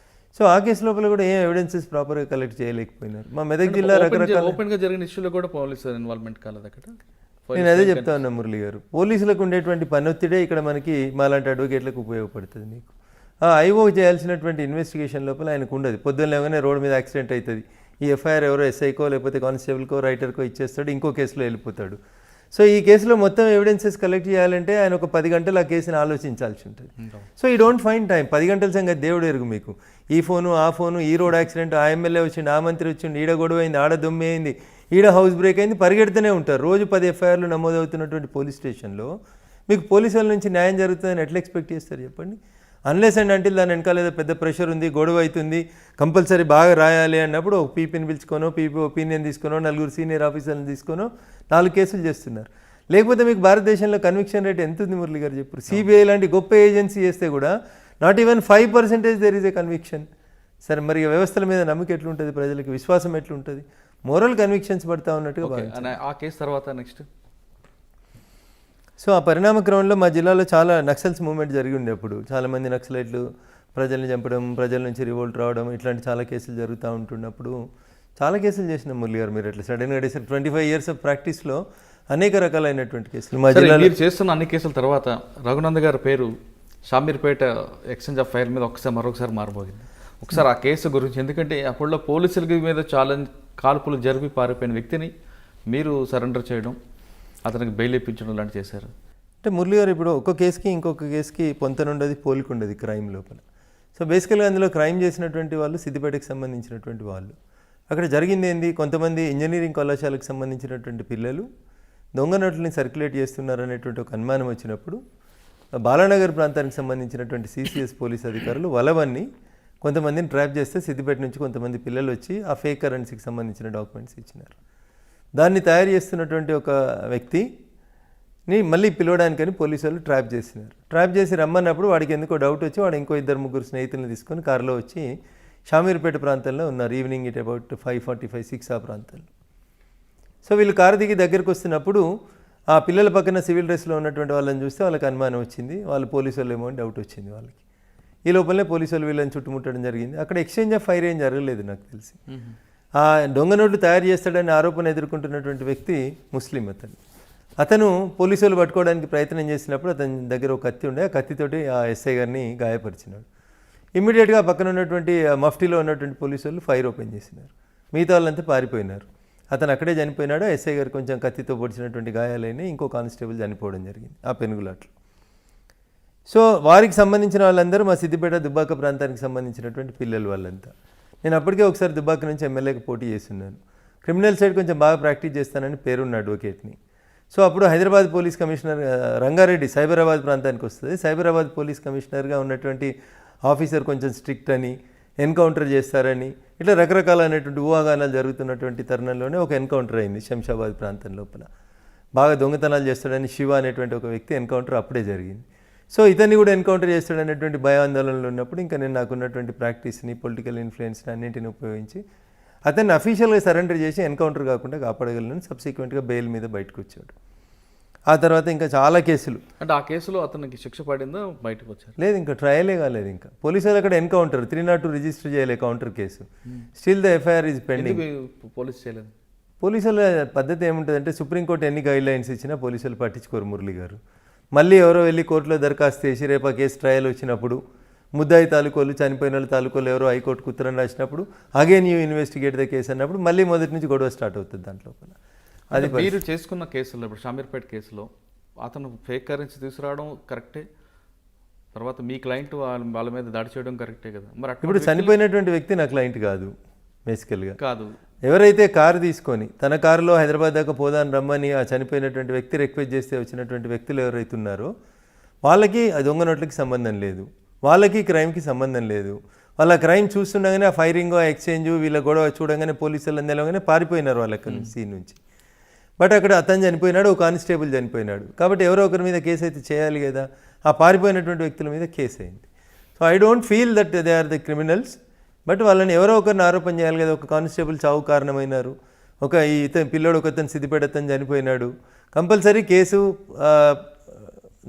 సో ఆ కేసు లోపల కూడా ఏం ఎవిడెన్సెస్ ప్రాపర్గా కలెక్ట్ చేయలేకపోయినారు. మా మెదక్ జిల్లా రకరకాల ఓపెన్గా జరిగిన ఇష్యూలో కూడా పోలీసు ఇన్వాల్వ్మెంట్ కాలేదు అక్కడ. నేను అదే చెప్తా ఉన్నా మురళి గారు, పోలీసులకు ఉండేటువంటి పనొత్తిడే ఇక్కడ మనకి మాలాంటి అడ్వకేట్లకు ఉపయోగపడుతుంది. మీకు ఐఓ చేయాల్సినటువంటి ఇన్వెస్టిగేషన్ లోపల ఆయనకు ఉండదు. పొద్దున్న లేవగానే రోడ్డు మీద యాక్సిడెంట్ అవుతుంది, ఈ ఎఫ్ఐఆర్ ఎవరో ఎస్ఐకో లేకపోతే కానిస్టేబుల్కో రైటర్కో ఇచ్చేస్తాడు, ఇంకో కేసులో వెళ్ళిపోతాడు. సో ఈ కేసులో మొత్తం ఎవిడెన్సెస్ కలెక్ట్ చేయాలంటే ఆయన ఒక 10 గంటలు ఆ కేసుని ఆలోచించాల్సి ఉంటుంది. సో ఈ డోంట్ ఫైండ్ టైం. 10 గంటల సంగతి దేవుడు ఎరుగు మీకు. ఈ ఫోను ఆ ఫోను, ఈ రోడ్ యాక్సిడెంట్, ఆ ఎమ్మెల్యే వచ్చిండు, ఆ మంత్రి వచ్చిండు, ఈడ గొడవ అయింది, ఆడ దొమ్మి అయింది, ఈడ హౌస్ బ్రేక్ అయింది, పరిగెడుతూనే ఉంటారు. రోజు 10 ఎఫ్ఐఆర్లు నమోదవుతున్నటువంటి పోలీస్ స్టేషన్లో మీకు పోలీసుల నుంచి న్యాయం జరుగుతుందని ఎట్లా ఎక్స్పెక్ట్ చేస్తారు చెప్పండి? అన్లెస్ అండ్ అంటిల్ దాని వెనకాల ఏదో పెద్ద ప్రెషర్ ఉంది, గొడవ అవుతుంది, కంపల్సరీ బాగా రాయాలి అన్నప్పుడు ఒక పీపీని పిలుచుకోనో, పీపీ ఒపీనియన్ తీసుకునో, 4 సీనియర్ ఆఫీసర్లను తీసుకునో 4 కేసులు చేస్తున్నారు. లేకపోతే మీకు భారతదేశంలో కన్విక్షన్ రేట్ ఎంత ఉంది మురళి గారు చెప్పారు? సిబిఐ లాంటి గొప్ప ఏజెన్సీ చేస్తే కూడా not even 5% there is a conviction. సరే మరి వ్యవస్థల మీద నమ్మకం ఎట్లుంటుంది, ప్రజలకు విశ్వాసం ఎట్లుంటుంది? మోరల్ కన్విక్షన్స్ పడతా ఉన్నట్టుగా భావించారు. ఆ కేసు తర్వాత నెక్స్ట్ సో ఆ పరిణామ క్రమంలో మా జిల్లాలో చాలా నక్సల్స్ మూవ్మెంట్ జరిగి ఉండే అప్పుడు. చాలామంది నక్సలైట్లు ప్రజల్ని చంపడం, ప్రజల నుంచి రివోల్ట్ రావడం, ఇట్లాంటి చాలా కేసులు జరుగుతూ ఉంటున్నప్పుడు చాలా కేసులు చేసిన మురళి గారు. మీరు ఎట్లా సడన్గా 25 ఇయర్స్ ఆఫ్ ప్రాక్టీస్లో అనేక రకాలైనటువంటి కేసులు మా జిల్లాలో. మీరు చేస్తున్న అన్ని కేసుల తర్వాత రఘునంద్ గారి పేరు షామీర్పేట ఎక్స్చేంజ్ ఆఫ్ ఫైర్ మీద మరొకసారి మారబోగింది. ఒకసారి ఆ కేసు గురించి, ఎందుకంటే అప్పుడులో పోలీసుల మీద చాలా కాల్పులు జరిపి పారిపోయిన వ్యక్తిని మీరు సరెండర్ చేయడం, అతనికి బెయిల్ ఇప్పించడం లాంటి చేశారు. అంటే మురళి గారు ఇప్పుడు ఒక్క కేసుకి ఇంకొక కేసుకి పొంతనుండదు, పోలిక ఉండదు క్రైమ్ లోపల. సో బేసికల్గా అందులో క్రైమ్ చేసినటువంటి వాళ్ళు సిద్దిపేటకి సంబంధించినటువంటి వాళ్ళు. అక్కడ జరిగింది ఏంది, కొంతమంది ఇంజనీరింగ్ కళాశాలకు సంబంధించినటువంటి పిల్లలు దొంగ నోట్లని సర్క్యులేట్ చేస్తున్నారు అనేటువంటి ఒక అనుమానం వచ్చినప్పుడు బాలానగర్ ప్రాంతానికి సంబంధించినటువంటి సిసిఎస్ పోలీస్ అధికారులు వలవన్ని కొంతమందిని ట్రాప్ చేస్తే సిద్దిపేట నుంచి కొంతమంది పిల్లలు వచ్చి ఆ ఫేక్ కరెన్సీకి సంబంధించిన డాక్యుమెంట్స్ ఇచ్చినారు. దాన్ని తయారు చేస్తున్నటువంటి ఒక వ్యక్తిని మళ్ళీ పిలవడానికని పోలీసు వాళ్ళు ట్రాప్ చేసినారు. ట్రాప్ చేసి రమ్మన్నప్పుడు వాడికి ఎందుకో డౌట్ వచ్చి వాడు ఇంకో 2-3 స్నేహితులను తీసుకొని కారులో వచ్చి షామీర్పేట ప్రాంతంలో ఉన్నారు. ఈవినింగ్ ఇట్ అబౌట్ 5:45, 6 ఆ ప్రాంతంలో. సో వీళ్ళు కారు దిగి దగ్గరికి వస్తున్నప్పుడు ఆ పిల్లల పక్కన సివిల్ డ్రెస్లో ఉన్నటువంటి వాళ్ళని చూస్తే వాళ్ళకి అనుమానం వచ్చింది. వాళ్ళు పోలీసు వాళ్ళు ఏమో అని డౌట్ వచ్చింది వాళ్ళకి. ఈ లోపలనే పోలీసు వాళ్ళు వీళ్ళని చుట్టుముట్టడం జరిగింది. అక్కడ ఎక్స్చేంజ్ ఆఫ్ ఫైర్ ఏం జరగలేదు నాకు తెలిసి. ఆ దొంగ నోట్లు తయారు చేస్తాడని ఆరోపణ ఎదుర్కొంటున్నటువంటి వ్యక్తి ముస్లిం. అతను పోలీసు వాళ్ళు పట్టుకోవడానికి ప్రయత్నం చేసినప్పుడు అతని దగ్గర ఒక కత్తి ఉండే, ఆ కత్తితోటి ఆ ఎస్ఐ గారిని గాయపరిచినాడు. ఇమ్మీడియట్గా పక్కన ఉన్నటువంటి మఫ్టీలో ఉన్నటువంటి పోలీసు వాళ్ళు ఫైర్ ఓపెన్ చేసినారు. మిగతా వాళ్ళంతా పారిపోయినారు. అతను అక్కడే చనిపోయినాడు. ఎస్ఐ గారు కొంచెం కత్తితో పొడిచినటువంటి గాయాలైనా ఇంకో కానిస్టేబుల్ చనిపోవడం జరిగింది ఆ పెనుగులాట్లో. సో వారికి సంబంధించిన వాళ్ళందరూ మా సిద్దిపేట దుబ్బాక ప్రాంతానికి సంబంధించినటువంటి పిల్లలు వాళ్ళంతా. నేను అప్పటికే ఒకసారి దుబ్బాక నుంచి ఎమ్మెల్యేకి పోటీ చేస్తున్నాను. క్రిమినల్ సైడ్ కొంచెం బాగా ప్రాక్టీస్ చేస్తానని పేరున్న అడ్వకేట్ని. సో అప్పుడు హైదరాబాద్ పోలీస్ కమిషనర్ రంగారెడ్డి సైబరాబాద్ ప్రాంతానికి వస్తుంది. సైబరాబాద్ పోలీస్ కమిషనర్గా ఉన్నటువంటి ఆఫీసర్ కొంచెం స్ట్రిక్ట్ అని, ఎన్కౌంటర్ చేస్తారని, ఇట్లా రకరకాలైనటువంటి ఊహాగానాలు జరుగుతున్నటువంటి తరుణంలోనే ఒక ఎన్కౌంటర్ అయింది శంషాబాద్ ప్రాంతం లోపల. బాగా దొంగతనాలు చేస్తాడని శివ అనేటువంటి ఒక వ్యక్తి ఎన్కౌంటర్ అప్పుడే జరిగింది. సో ఇతన్ని కూడా ఎన్కౌంటర్ చేస్తాడనేటువంటి భయాందోళనలు ఉన్నప్పుడు ఇంకా నేను నాకున్నటువంటి ప్రాక్టీస్ని, పొలిటికల్ ఇన్ఫ్లుయెన్స్ని అన్నింటిని ఉపయోగించి అతన్ని అఫీషియల్గా సరెండర్ చేసి ఎన్కౌంటర్ కాకుండా కాపాడగలను. సబ్సిక్వెంట్గా బెయిల్ మీద బయటకు వచ్చాడు. ఆ తర్వాత ఇంకా చాలా కేసులు. అంటే ఆ కేసులో అతనికి శిక్ష పడిందో బయటకు వచ్చారు? లేదు, ఇంకా ట్రయలే కాలేదు. ఇంకా పోలీసులు అక్కడ ఎన్కౌంటర్ 302 రిజిస్టర్ చేయలే counter case. Still the FIR is pending. Police చేయలేదు. పోలీసుల పద్ధతి ఏముంటుందంటే సుప్రీంకోర్టు ఎన్ని గైడ్ లైన్స్ ఇచ్చినా పోలీసులు పట్టించుకోరు మురళి గారు. మళ్ళీ ఎవరో వెళ్ళి కోర్టులో దరఖాస్తు చేసి రేపు ఆ కేసు ట్రయల్ వచ్చినప్పుడు ముద్దాయి తాలూకోలు, చనిపోయిన వాళ్ళ తాలూకోలు ఎవరో హైకోర్టుకు ఉత్తరం రాసినప్పుడు again you investigate the case అన్నప్పుడు మళ్ళీ మొదటి నుంచి గొడవ స్టార్ట్ అవుతుంది దాంట్లో. అది మీరు చేసుకున్న కేసులో, ఇప్పుడు షామీర్పేట కేసులో అతను ఫేక్ కరెన్సీ తీసుకురావడం కరెక్టే, తర్వాత మీ క్లయింట్ వాళ్ళ మీద దాడి చేయడం కరెక్టే కదా. మరి ఇప్పుడు చనిపోయినటువంటి వ్యక్తి నా క్లయింట్ కాదు, బేసికల్గా కాదు. ఎవరైతే కారు తీసుకొని తన కారులో హైదరాబాద్ దాకా పోదాన్ని రమ్మని ఆ చనిపోయినటువంటి వ్యక్తి రిక్వెస్ట్ చేస్తే వచ్చినటువంటి వ్యక్తులు ఎవరైతే ఉన్నారో వాళ్ళకి ఆ దొంగ నోట్లకి సంబంధం లేదు, వాళ్ళకి క్రైమ్కి సంబంధం లేదు. వాళ్ళ క్రైమ్ చూస్తుండగానే ఆ ఫైరింగ్, ఆ ఎక్స్చేంజ్, వీళ్ళ గొడవ చూడగానే పోలీసులు అందెలగానే పారిపోయినారు వాళ్ళ సీన్ నుంచి. బట్ అక్కడ అతను చనిపోయినాడు, ఒక కానిస్టేబుల్ చనిపోయినాడు. కాబట్టి ఎవరో ఒకరి మీద కేసు అయితే చేయాలి కదా. ఆ పారిపోయినటువంటి వ్యక్తుల మీద కేసు అయింది. So I don't feel that they are the criminals, but వాళ్ళని ఎవరో ఒకరిని ఆరోపణ చేయాలి కదా. ఒక కానిస్టేబుల్ చావు కారణమైనారు, ఒక ఇతను పిల్లోడు ఒక అతను సిద్దిపేట అతను చనిపోయినాడు. కంపల్సరీ కేసు,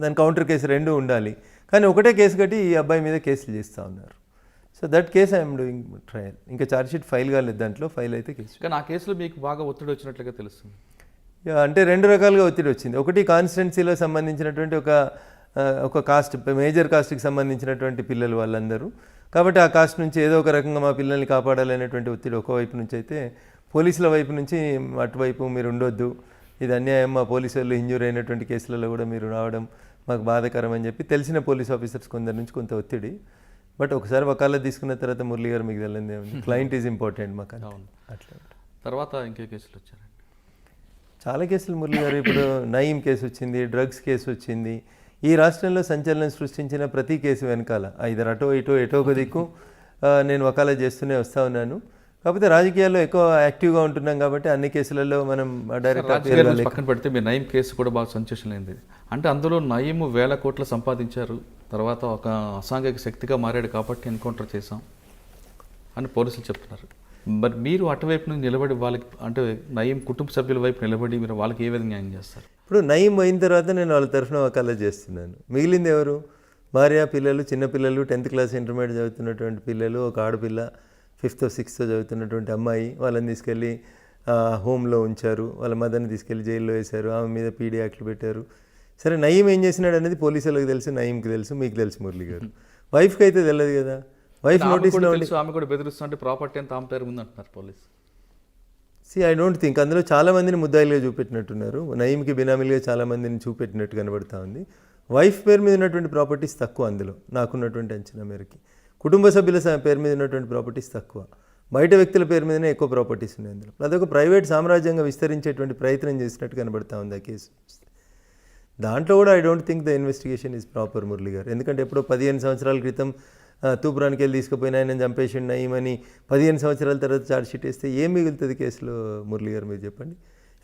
దాని కౌంటర్ కేసు రెండూ ఉండాలి. కానీ ఒకటే కేసు కట్టి ఈ అబ్బాయి మీద కేసులు చేస్తూ ఉన్నారు. So that case I'm doing trial. ఇంకా ఛార్జ్షీట్ ఫైల్ కాలేదు, దాంట్లో ఫైల్ అయితే కేసు. కానీ ఆ కేసులో మీకు బాగా ఒత్తిడి వచ్చినట్లుగా తెలుస్తుంది. అంటే 2 రకాలుగా ఒత్తిడి వచ్చింది. ఒకటి కాన్స్టిట్యున్సీలో సంబంధించినటువంటి ఒక కాస్ట్, మేజర్ కాస్ట్కి సంబంధించినటువంటి పిల్లలు వాళ్ళందరూ. కాబట్టి ఆ కాస్ట్ నుంచి ఏదో ఒక రకంగా మా పిల్లల్ని కాపాడాలనేటువంటి ఒత్తిడి ఒకవైపు నుంచి అయితే, పోలీసుల వైపు నుంచి అటువైపు మీరు ఉండొద్దు, ఇది అన్యాయం, మా పోలీసు వాళ్ళు ఇంజూర్ అయినటువంటి కేసులలో కూడా మీరు రావడం మాకు బాధాకరం అని చెప్పి తెలిసిన పోలీస్ ఆఫీసర్స్ కొందరి నుంచి కొంత ఒత్తిడి. బట్ ఒకసారి వకాలత్ తీసుకున్న తర్వాత మురళి గారు మీకు తెలియదు ఏముంది, క్లయింట్ ఈజ్ ఇంపార్టెంట్ మాకు. అవును. అట్లా తర్వాత ఇంకే కేసులు వచ్చారండి? చాలా కేసులు మురళి గారు. ఇప్పుడు నయీం కేసు వచ్చింది, డ్రగ్స్ కేసు వచ్చింది. ఈ రాష్ట్రంలో సంచలనం సృష్టించిన ప్రతి కేసు వెనకాల ఐదరు అటో ఇటో ఒక దిక్కు నేను వకాలత్ చేస్తూనే వస్తూ ఉన్నాను. కాకపోతే రాజకీయాల్లో ఎక్కువ యాక్టివ్గా ఉంటున్నాం కాబట్టి అన్ని కేసులలో మనం డైరెక్ట్ పక్కన పెడితే మీ నయీం కేసు కూడా బాగా సెన్సేషన్ అయింది. అంటే అందులో నయీం 1000 కోట్లు సంపాదించారు, తర్వాత ఒక అసాంఘిక శక్తిగా మారాడు కాబట్టి ఎన్కౌంటర్ చేశాం అని పోలీసులు చెప్తున్నారు. మరి మీరు అటువైపు నుంచి నిలబడి వాళ్ళకి, అంటే నయీం కుటుంబ సభ్యుల వైపు నిలబడి మీరు వాళ్ళకి ఏ విధంగా న్యాయం చేస్తారు? ఇప్పుడు నయీం అయిన తర్వాత నేను వాళ్ళ తరఫున వకాలత్ చేస్తున్నాను. మిగిలింది ఎవరు? భార్య, పిల్లలు, చిన్నపిల్లలు, 10th క్లాస్ ఇంటర్మీడియట్ చదువుతున్నటువంటి పిల్లలు, ఒక ఆడపిల్ల 5th 6th చదువుతున్నటువంటి అమ్మాయి. వాళ్ళని తీసుకెళ్ళి హోమ్లో ఉంచారు, వాళ్ళ మదర్ని తీసుకెళ్ళి జైల్లో వేశారు, ఆమె మీద పీడీ యాక్ట్లు పెట్టారు. సరే, నయీం ఏం చేసినాడు అనేది పోలీసులకు తెలుసు, నయీంకి తెలుసు, మీకు తెలుసు మురళి గారు. వైఫ్కి అయితే తెలియదు కదా. వైఫ్ నోటీస్లో ఆమె కూడా బెదిరిస్తుంటే ప్రాపర్టీ అంతా ఆమె పేరు ముందు అంటున్నారు పోలీసు. ఐ డోంట్ థింక్ అందులో చాలామందిని ముద్దాయిలుగా చూపెట్టినట్టున్నారు. నయీంకి బినామీలుగా చాలామందిని చూపెట్టినట్టు కనబడతా ఉంది. వైఫ్ పేరు మీద ఉన్నటువంటి ప్రాపర్టీస్ తక్కువ, అందులో నాకున్నటువంటి అంచనా మేరకి. కుటుంబ సభ్యుల పేరు మీద ఉన్నటువంటి ప్రాపర్టీస్ తక్కువ, బయట వ్యక్తుల పేరు మీదనే ఎక్కువ ప్రాపర్టీస్ ఉన్నాయి అందులో. అదొక ప్రైవేట్ సామ్రాజ్యంగా విస్తరించేటువంటి ప్రయత్నం చేసినట్టు కనబడతా ఉంది ఆ కేసు. దాంట్లో కూడా I don't think the investigation is proper Murali గారు. ఎందుకంటే ఎప్పుడో 15 సంవత్సరాల క్రితం తూపురానికి వెళ్ళి తీసుకుపోయిన ఆయన చంపేసిండు నయీమని 15 సంవత్సరాల తర్వాత ఛార్జ్షీట్ వేస్తే ఏం మిగులుతుంది కేసులో మురళి గారు? మీరు చెప్పండి.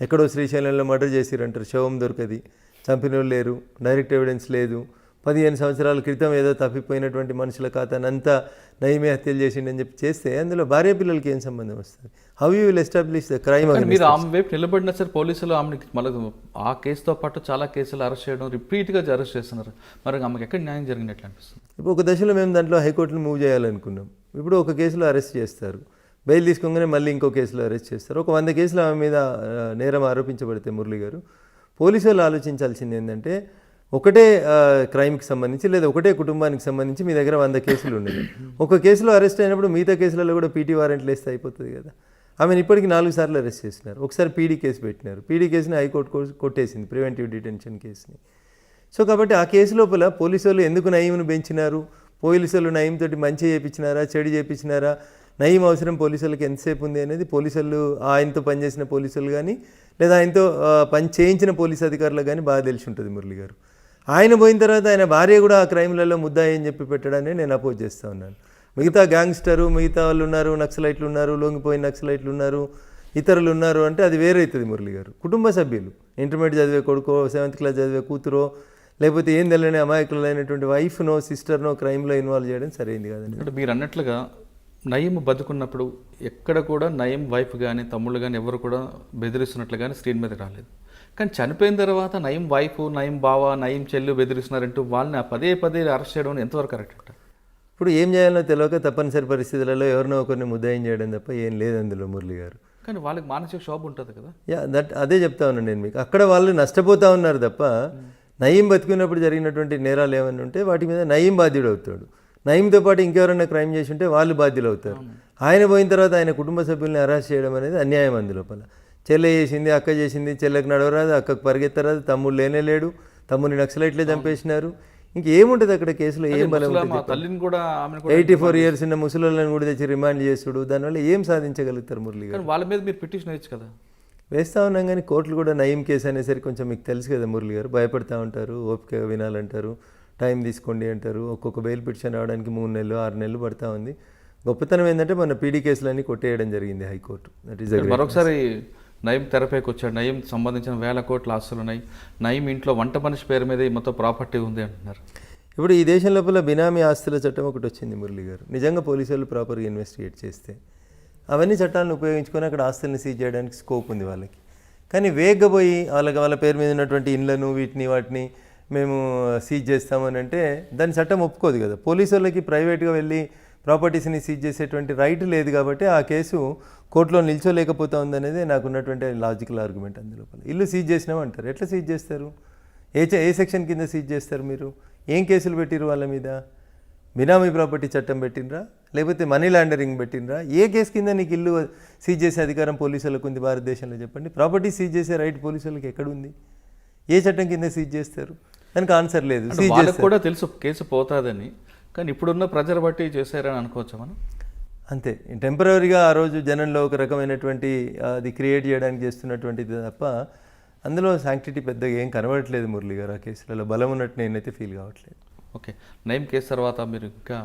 ఎక్కడో శ్రీశైలంలో మర్డర్ చేసిరంటారు, శవం దొరకది, చంపిన వాళ్ళు లేరు, డైరెక్ట్ ఎవిడెన్స్ లేదు. 15 సంవత్సరాల క్రితం ఏదో తప్పిపోయినటువంటి మనుషుల ఖాతానంతా నయీమే హత్యలు చేసిండని చెప్పి చేస్తే అందులో భార్య పిల్లలకి ఏం సంబంధం వస్తుంది? How you will establish the crime? మీరు ఆమె వైపు నిలబడినా సరే పోలీసులు ఆమెకి మళ్ళీ ఆ కేసుతో పాటు చాలా కేసులు అరెస్ట్ చేయడం, రిపీట్గా అరెస్ట్ చేస్తున్నారు. మరి ఆమెకి ఎక్కడ న్యాయం జరిగినట్లు అనిపిస్తుంది? ఇప్పుడు ఒక దశలో మేము దాంట్లో హైకోర్టును మూవ్ చేయాలనుకున్నాం. ఇప్పుడు ఒక కేసులో అరెస్ట్ చేస్తారు, బెయిల్ తీసుకోగానే మళ్ళీ ఇంకో కేసులో అరెస్ట్ చేస్తారు. ఒక 100 కేసులు ఆమె మీద నేరం ఆరోపించబడితే మురళి గారు, పోలీసు వాళ్ళు ఆలోచించాల్సింది ఏంటంటే, ఒకటే క్రైమ్కి సంబంధించి లేదా ఒకటే కుటుంబానికి సంబంధించి మీ దగ్గర 100 కేసులు ఉన్నాయి. ఒక కేసులో అరెస్ట్ అయినప్పుడు మిగతా కేసులలో కూడా పీటీ వారెంట్లు వేస్తే అయిపోతుంది కదా. ఆమెను ఇప్పటికి 4 సార్లు అరెస్ట్ చేసినారు. ఒకసారి పీడీ కేసు పెట్టినారు, పీడీ కేసుని హైకోర్టు కొట్టేసింది, ప్రివెంటివ్ డిటెన్షన్ కేసుని. సో కాబట్టి ఆ కేసు లోపల పోలీసు వాళ్ళు ఎందుకు నయీంను పెంచినారు, పోలీసు వాళ్ళు నయీం తోటి మంచి చేయించినారా, చెడు చేయించినారా, నయీం అవసరం పోలీసులకు ఎంతసేపు ఉంది అనేది పోలీసు వాళ్ళు, ఆయనతో పనిచేసిన పోలీసులు కానీ లేదా ఆయనతో పని చేయించిన పోలీసు అధికారులకు కానీ బాగా తెలిసి ఉంటుంది మురళి గారు. ఆయన పోయిన తర్వాత ఆయన భార్య కూడా ఆ క్రైమ్లలో ముద్దాయి అని చెప్పి పెట్టడాన్ని నేను అపోజ్ చేస్తూ ఉన్నాను. మిగతా గ్యాంగ్స్టరు, మిగతా వాళ్ళు ఉన్నారు, నక్సలైట్లు ఉన్నారు, లొంగిపోయిన నక్సలైట్లు ఉన్నారు, ఇతరులు ఉన్నారు అంటే అది వేరైతుంది మురళి గారు. కుటుంబ సభ్యులు, ఇంటర్మీడియట్ చదివే కొడుకో, 7th క్లాస్ చదివే కూతురో, లేకపోతే ఏం తెలియని అమాయకులైనటువంటి వైఫ్నో సిస్టర్నో క్రైమ్లో ఇన్వాల్వ్ చేయడం సరైంది కాదండి. అంటే మీరు అన్నట్లుగా నయీం బతుకున్నప్పుడు ఎక్కడ కూడా నయీం వైఫ్ కానీ తమ్ముళ్ళు కానీ ఎవరు కూడా బెదిరిస్తున్నట్లు కానీ స్క్రీన్ మీద రాలేదు. కానీ చనిపోయిన తర్వాత నయీం వైఫ్, నయీం బావ, నయీం చెల్లు బెదిరిస్తున్నారంటూ వాళ్ళని పదే అరెస్ట్ చేయడం ఎంతవరకు కరెక్ట్ అంటారు? ఇప్పుడు ఏం చేయాలో తెలియక తప్పనిసరి పరిస్థితులలో ఎవరినో ఒకరిని ముద్దాయం చేయడం తప్ప ఏం లేదు అందులో మురళి గారు. కానీ వాళ్ళకి మానసిక క్షోభ ఉంటుంది కదా. అదే చెప్తా ఉన్నాను నేను మీకు. అక్కడ వాళ్ళు నష్టపోతూ ఉన్నారు తప్ప నయీం బతుకున్నప్పుడు జరిగినటువంటి నేరాలు ఏమైనా ఉంటే వాటి మీద నయీం బాధ్యుడు అవుతాడు. నయీంతో పాటు ఇంకెవరైనా క్రైమ్ చేసి ఉంటే వాళ్ళు బాధ్యులు అవుతారు. ఆయన పోయిన తర్వాత ఆయన కుటుంబ సభ్యుల్ని అరెస్ట్ చేయడం అనేది అన్యాయం. అందులోపల చెల్లె చేసింది, అక్క చేసింది, చెల్లెకి నడవరాదు, అక్కకు పరిగెత్తరాదు, తమ్ముడు లేనే లేడు, తమ్ముడిని నక్సలైట్లే చంపేసినారు. ఇంకేముంటుంది అక్కడ కేసులో? ఏం బలం ఉంటుంది? 84 years ఉన్న ముసలిళ్ళని కూడా తెచ్చి రిమాండ్ చేసుడు, దానివల్ల ఏం సాధించగలుగుతారు మురళి గారు? వాళ్ళ మీద మీరు పిటిషన్ వేయచ్చు కదా. వేస్తూ ఉన్నాం కానీ కోర్టులు కూడా నయీం కేసు అనేసరికి కొంచెం మీకు తెలుసు కదా మురళి గారు, భయపడతా ఉంటారు, ఓపిక వినాలంటారు, టైం తీసుకోండి అంటారు. ఒక్కొక్క బెయిల్ పిటిషన్ రావడానికి 3 నెలలు 6 నెలలు పడతా ఉంది. గొప్పతనం ఏంటంటే మన పీడీ కేసులన్నీ కొట్టేయడం జరిగింది హైకోర్టు. దట్ ఈస్ మరొకసారి నయీం తెరపైకి వచ్చాడు. నయీం సంబంధించిన 1000 కోట్ల ఆస్తులు ఉన్నాయి. నయీం ఇంట్లో వంట మనిషి పేరు మీద మొత్తం ప్రాపర్టీ ఉంది అంటున్నారు. ఇప్పుడు ఈ దేశం లోపల బినామీ ఆస్తుల చట్టం ఒకటి వచ్చింది మురళి గారు. నిజంగా పోలీసు వాళ్ళు ప్రాపర్గా ఇన్వెస్టిగేట్ చేస్తే అవన్నీ చట్టాలను ఉపయోగించుకొని అక్కడ ఆస్తుల్ని సీజ్ చేయడానికి స్కోప్ ఉంది వాళ్ళకి. కానీ వేగగా పోయి వాళ్ళ పేరు మీద ఉన్నటువంటి ఇండ్లను వాటిని మేము సీజ్ చేస్తామని అంటే దాని చట్టం ఒప్పుకోదు కదా. పోలీసు వాళ్ళకి ప్రైవేట్గా వెళ్ళి ప్రాపర్టీస్ని సీజ్ చేసేటువంటి రైట్ లేదు కాబట్టి ఆ కేసు కోర్టులో నిల్చోలేకపోతా ఉందనేది నాకున్నటువంటి లాజికల్ ఆర్గ్యుమెంట్. అందులోపల ఇల్లు సీజ్ చేసినామంటారు, ఎట్లా సీజ్ చేస్తారు? ఏ సెక్షన్ కింద సీజ్ చేస్తారు? మీరు ఏం కేసులు పెట్టిరు వాళ్ళ మీద? బినామీ ప్రాపర్టీ చట్టం పెట్టినరా, లేకపోతే మనీ లాండరింగ్ పెట్టినరా? ఏ కేసు కింద నీకు ఇల్లు సీజ్ చేసే అధికారం పోలీసులకు ఉంది భారతదేశంలో? చెప్పండి. ప్రాపర్టీ సీజ్ చేసే రైట్ పోలీసులకు ఎక్కడుంది? ఏ చట్టం కింద సీజ్ చేస్తారు? దానికి ఆన్సర్ లేదు. సీజ్ వాళ్ళకి కూడా తెలుసు కేసు పోతాదని, కానీ ఇప్పుడున్న ప్రజలు బట్టి చేశారని అనుకోవచ్చా మనం? అంతే, టెంపరీగా ఆ రోజు జనంలో ఒక రకమైనటువంటి అది క్రియేట్ చేయడానికి చేస్తున్నటువంటిది తప్ప అందులో శాంక్టిటీ పెద్దగా ఏం కనబడట్లేదు మురళి గారు. ఆ కేసులలో బలం ఉన్నట్టు నేనైతే ఫీల్ కావట్లేదు. ఓకే, నయం కేసు తర్వాత మీరు ఇంకా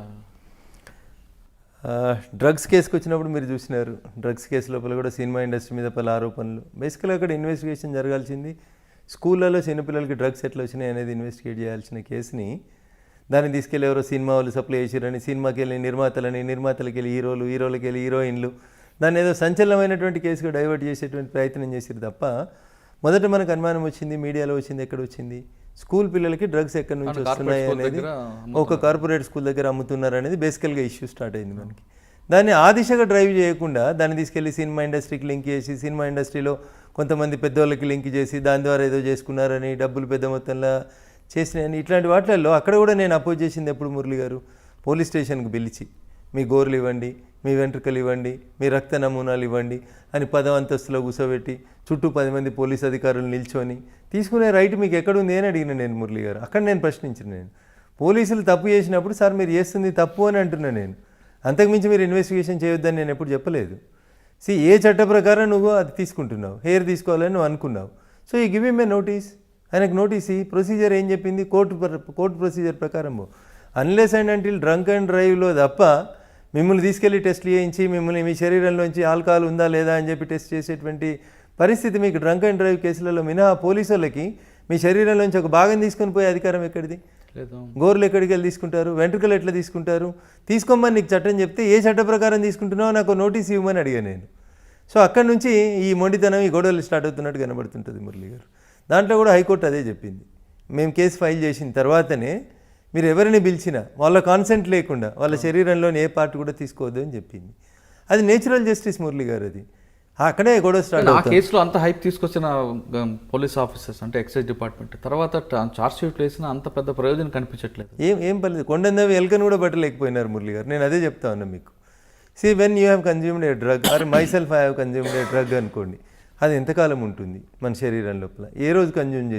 డ్రగ్స్ కేసుకు వచ్చినప్పుడు మీరు చూసినారు, డ్రగ్స్ కేసు లోపల కూడా సినిమా ఇండస్ట్రీ మీద పలు ఆరోపణలు. బేసికల్గా అక్కడ ఇన్వెస్టిగేషన్ జరగాల్సింది స్కూళ్ళలో చిన్నపిల్లలకి డ్రగ్స్ ఎట్లా వచ్చినాయి అనేది ఇన్వెస్టిగేట్ చేయాల్సిన కేసుని దాన్ని తీసుకెళ్ళి ఎవరో సినిమా వాళ్ళు సప్లై చేసారని, సినిమాకి వెళ్ళి నిర్మాతలకి వెళ్ళి హీరోలకి వెళ్ళి హీరోయిన్లు, దాన్ని ఏదో సంచలనమైనటువంటి కేసుగా డైవర్ట్ చేసేటువంటి ప్రయత్నం చేసారు తప్ప మొదట మనకు అనుమానం వచ్చింది మీడియాలో వచ్చింది ఎక్కడ వచ్చింది? స్కూల్ పిల్లలకి డ్రగ్స్ ఎక్కడి నుంచి వస్తున్నాయి అనేది, ఒక కార్పొరేట్ స్కూల్ దగ్గర అమ్ముతున్నారు అనేది బేసికల్గా ఇష్యూ స్టార్ట్ అయింది మనకి. దాన్ని ఆ దిశగా డ్రైవ్ చేయకుండా దాన్ని తీసుకెళ్ళి సినిమా ఇండస్ట్రీకి లింక్ చేసి, సినిమా ఇండస్ట్రీలో కొంతమంది పెద్దవాళ్ళకి లింక్ చేసి దాని ద్వారా ఏదో చేసుకున్నారని, డబ్బులు పెద్ద మొత్తంలో చేసినాయని, ఇట్లాంటి వాటిల్లో అక్కడ కూడా నేను అపోజ్ చేసింది ఎప్పుడు మురళి గారు, పోలీస్ స్టేషన్కి పిలిచి మీ గోర్లు ఇవ్వండి, మీ వెంట్రుకలు ఇవ్వండి, మీ రక్త నమూనాలు ఇవ్వండి అని 10వ అంతస్తులో కూర్చోబెట్టి చుట్టూ 10 మంది పోలీస్ అధికారులు నిల్చొని తీసుకునే రైట్ మీకు ఎక్కడుంది అని అడిగిన నేను మురళి గారు. అక్కడ నేను ప్రశ్నించిన, నేను పోలీసులు తప్పు చేసినప్పుడు సార్ మీరు చేస్తుంది తప్పు అని అంటున్నా నేను, అంతకుమించి మీరు ఇన్వెస్టిగేషన్ చేయొద్దని నేను ఎప్పుడు చెప్పలేదు. ఏ చట్ట ప్రకారం నువ్వు అది తీసుకుంటున్నావు, హెయిర్ తీసుకోవాలని నువ్వు అనుకున్నావు, సో ఈ గివ్ హిమ్ ఏ నోటీస్, ఆయనకు నోటీస్ ఈ ప్రొసీజర్ ఏం చెప్పింది, కోర్టు ప్రొసీజర్ ప్రకారం unless and until drunk and డ్రైవ్లో తప్ప మిమ్మల్ని తీసుకెళ్ళి టెస్ట్ చేయించి మిమ్మల్ని మీ శరీరంలోంచి ఆల్కహాల్ ఉందా లేదా అని చెప్పి టెస్ట్ చేసేటువంటి పరిస్థితి మీకు డ్రంక్ అండ్ డ్రైవ్ కేసులలో మినహా పోలీసు వాళ్ళకి మీ శరీరంలోంచి ఒక భాగం తీసుకొని పోయే అధికారం ఎక్కడిది? గోర్లు ఎక్కడికి వెళ్ళి తీసుకుంటారు, వెంట్రుకలు ఎట్లా తీసుకుంటారు? తీసుకోమని నీకు చట్టం చెప్తే ఏ చట్ట ప్రకారం తీసుకుంటున్నావో నాకు నోటీస్ ఇవ్వమని అడిగాను నేను. సో అక్కడి నుంచి ఈ మొండితనం, ఈ గొడవలు స్టార్ట్ అవుతున్నట్టు కనబడుతుంటుంది మురళి గారు. దాంట్లో కూడా హైకోర్టు అదే చెప్పింది, మేము కేసు ఫైల్ చేసిన తర్వాతనే మీరు ఎవరిని పిలిచినా వాళ్ళ కాన్సెంట్ లేకుండా వాళ్ళ శరీరంలోని ఏ పార్ట్ కూడా తీసుకోవద్దు అని చెప్పింది. అది నేచురల్ జస్టిస్ మురళి గారు. అది అక్కడే గొడవ స్టార్ట్ ఆ కేసులో అంత హైప్ తీసుకొచ్చిన పోలీస్ ఆఫీసర్స్ అంటే ఎక్సైజ్ డిపార్ట్మెంట్ తర్వాత చార్జ్ షీట్ వేసిన అంత పెద్ద ప్రయోజనం కనిపించట్లేదు. ఏం పర్లేదు, కొండందవి ఎల్కను కూడా పట్టలేకపోయినారు మురళి గారు. నేను అదే చెప్తా ఉన్నా మీకు. When you have consumed a drug or myself I have consumed a drug అనుకోండి, అది ఎంతకాలం ఉంటుంది మన శరీరం లోపల? ఏ రోజు కన్జ్యూమ్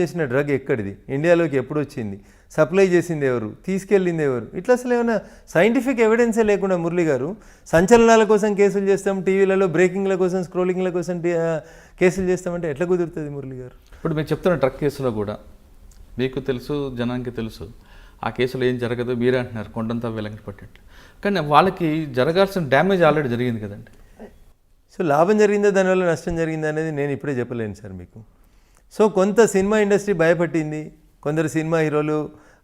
చేసిన డ్రగ్ ఎక్కడిది, ఇండియాలోకి ఎప్పుడు వచ్చింది, సప్లై చేసింది ఎవరు, తీసుకెళ్ళింది ఎవరు? ఇట్లా అసలు ఏమైనా సైంటిఫిక్ ఎవిడెన్సే లేకుండా మురళి గారు సంచలనాల కోసం కేసులు చేస్తాం, టీవీలలో బ్రేకింగ్ల కోసం స్క్రోలింగ్ల కోసం కేసులు చేస్తామంటే ఎట్లా కుదురుతుంది మురళి గారు? ఇప్పుడు మీరు చెప్తున్న డ్రగ్ కేసులో కూడా మీకు తెలుసు, జనానికి తెలుసు ఆ కేసులో ఏం జరగదు, మీరే అంటున్నారు కొండంతా వెలంకి పట్టేట్లు, కానీ వాళ్ళకి జరగాల్సిన డ్యామేజ్ ఆల్రెడీ జరిగింది కదండి. సో లాభం జరిగిందా దానివల్ల నష్టం జరిగిందా అనేది నేను ఇప్పుడే చెప్పలేను సార్ మీకు. సో కొంత సినిమా ఇండస్ట్రీ భయపట్టింది, కొందరు సినిమా హీరోలు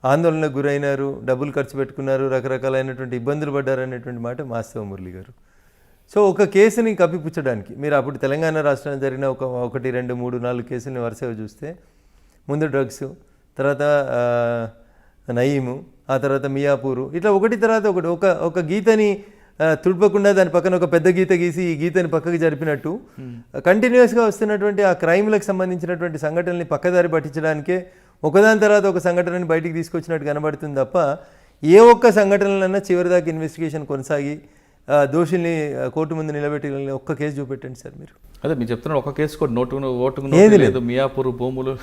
ఆందోళనకు గురైనారు, డబ్బులు ఖర్చు పెట్టుకున్నారు, రకరకాలైనటువంటి ఇబ్బందులు పడ్డారు అనేటువంటి మాట వాస్తవం మురళి గారు. సో ఒక కేసుని కప్పిపుచ్చడానికి మీరు అప్పుడు తెలంగాణ రాష్ట్రంలో జరిగిన 1, 2, 3, 4 కేసుల్ని వరుసగా చూస్తే ముందు డ్రగ్స్, తర్వాత నయీము, ఆ తర్వాత మియాపూరు, ఇట్లా ఒకటి తర్వాత ఒకటి ఒక గీతని తుడపకుండా దాని పక్కన ఒక పెద్ద గీత గీసి ఈ గీతని పక్కకి జరిపినట్టు కంటిన్యూస్గా వస్తున్నటువంటి ఆ క్రైమ్లకు సంబంధించినటువంటి సంఘటనల్ని పక్కదారి పట్టించడానికే ఒకదాని తర్వాత ఒక సంఘటనని బయటికి తీసుకొచ్చినట్టు కనబడుతుంది తప్ప ఏ ఒక్క సంఘటనలన్నా చివరిదాకా ఇన్వెస్టిగేషన్ కొనసాగి దోషుల్ని కోర్టు ముందు నిలబెట్టి ఒక్క కేసు చూపెట్టండి సార్ మీరు. అదే మీరు చెప్తున్నారు ఒక కేసు కూడా ఓటుకు లేదు, మియాపూర్ భూములు.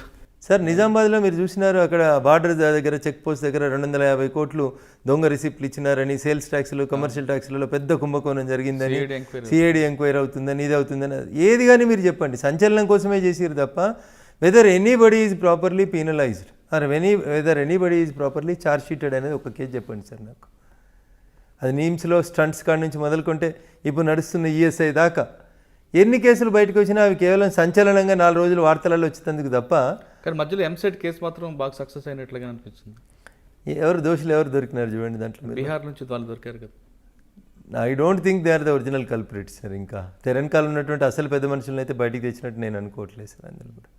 సార్ నిజామాబాద్లో మీరు చూసినారు, అక్కడ బార్డర్ దగ్గర చెక్ పోస్ట్ దగ్గర 250 కోట్లు దొంగ రిసిప్ట్లు ఇచ్చినారని, సేల్స్ ట్యాక్స్లు, కమర్షియల్ ట్యాక్స్లలో పెద్ద కుంభకోణం జరిగిందని, సిఐడి ఎంక్వైరీ అవుతుందని, ఇది అవుతుందని, ఏది కానీ మీరు చెప్పండి, సంచలనం కోసమే చేసిరు తప్ప whether anybody is properly penalised or whether anybody is properly charge sheeted అనేది ఒక కేసు చెప్పండి సార్ నాకు. అది నీమ్స్లో స్టంట్స్ కాడ నుంచి మొదలుకుంటే ఇప్పుడు నడుస్తున్న ఈఎస్ఐ దాకా ఎన్ని కేసులు బయటకు వచ్చినా అవి కేవలం సంచలనంగా 4 రోజులు వార్తలలో వచ్చేందుకు తప్ప. కానీ మధ్యలో ఎంసెట్ కేసు మాత్రం బాగా సక్సెస్ అయినట్లుగా అనిపిస్తుంది. దోషులు ఎవరు దొరికినారు చూడండి దాంట్లో? బీహార్ నుంచి వాళ్ళు దొరికారు కదా. I don't think they are the original culprits sir. ఇంకా తెలంగాణ ఉన్నటువంటి అసలు పెద్ద మనుషులను అయితే బయటికి తెచ్చినట్టు నేను అనుకోవట్లేదు సార్. అందులో కూడా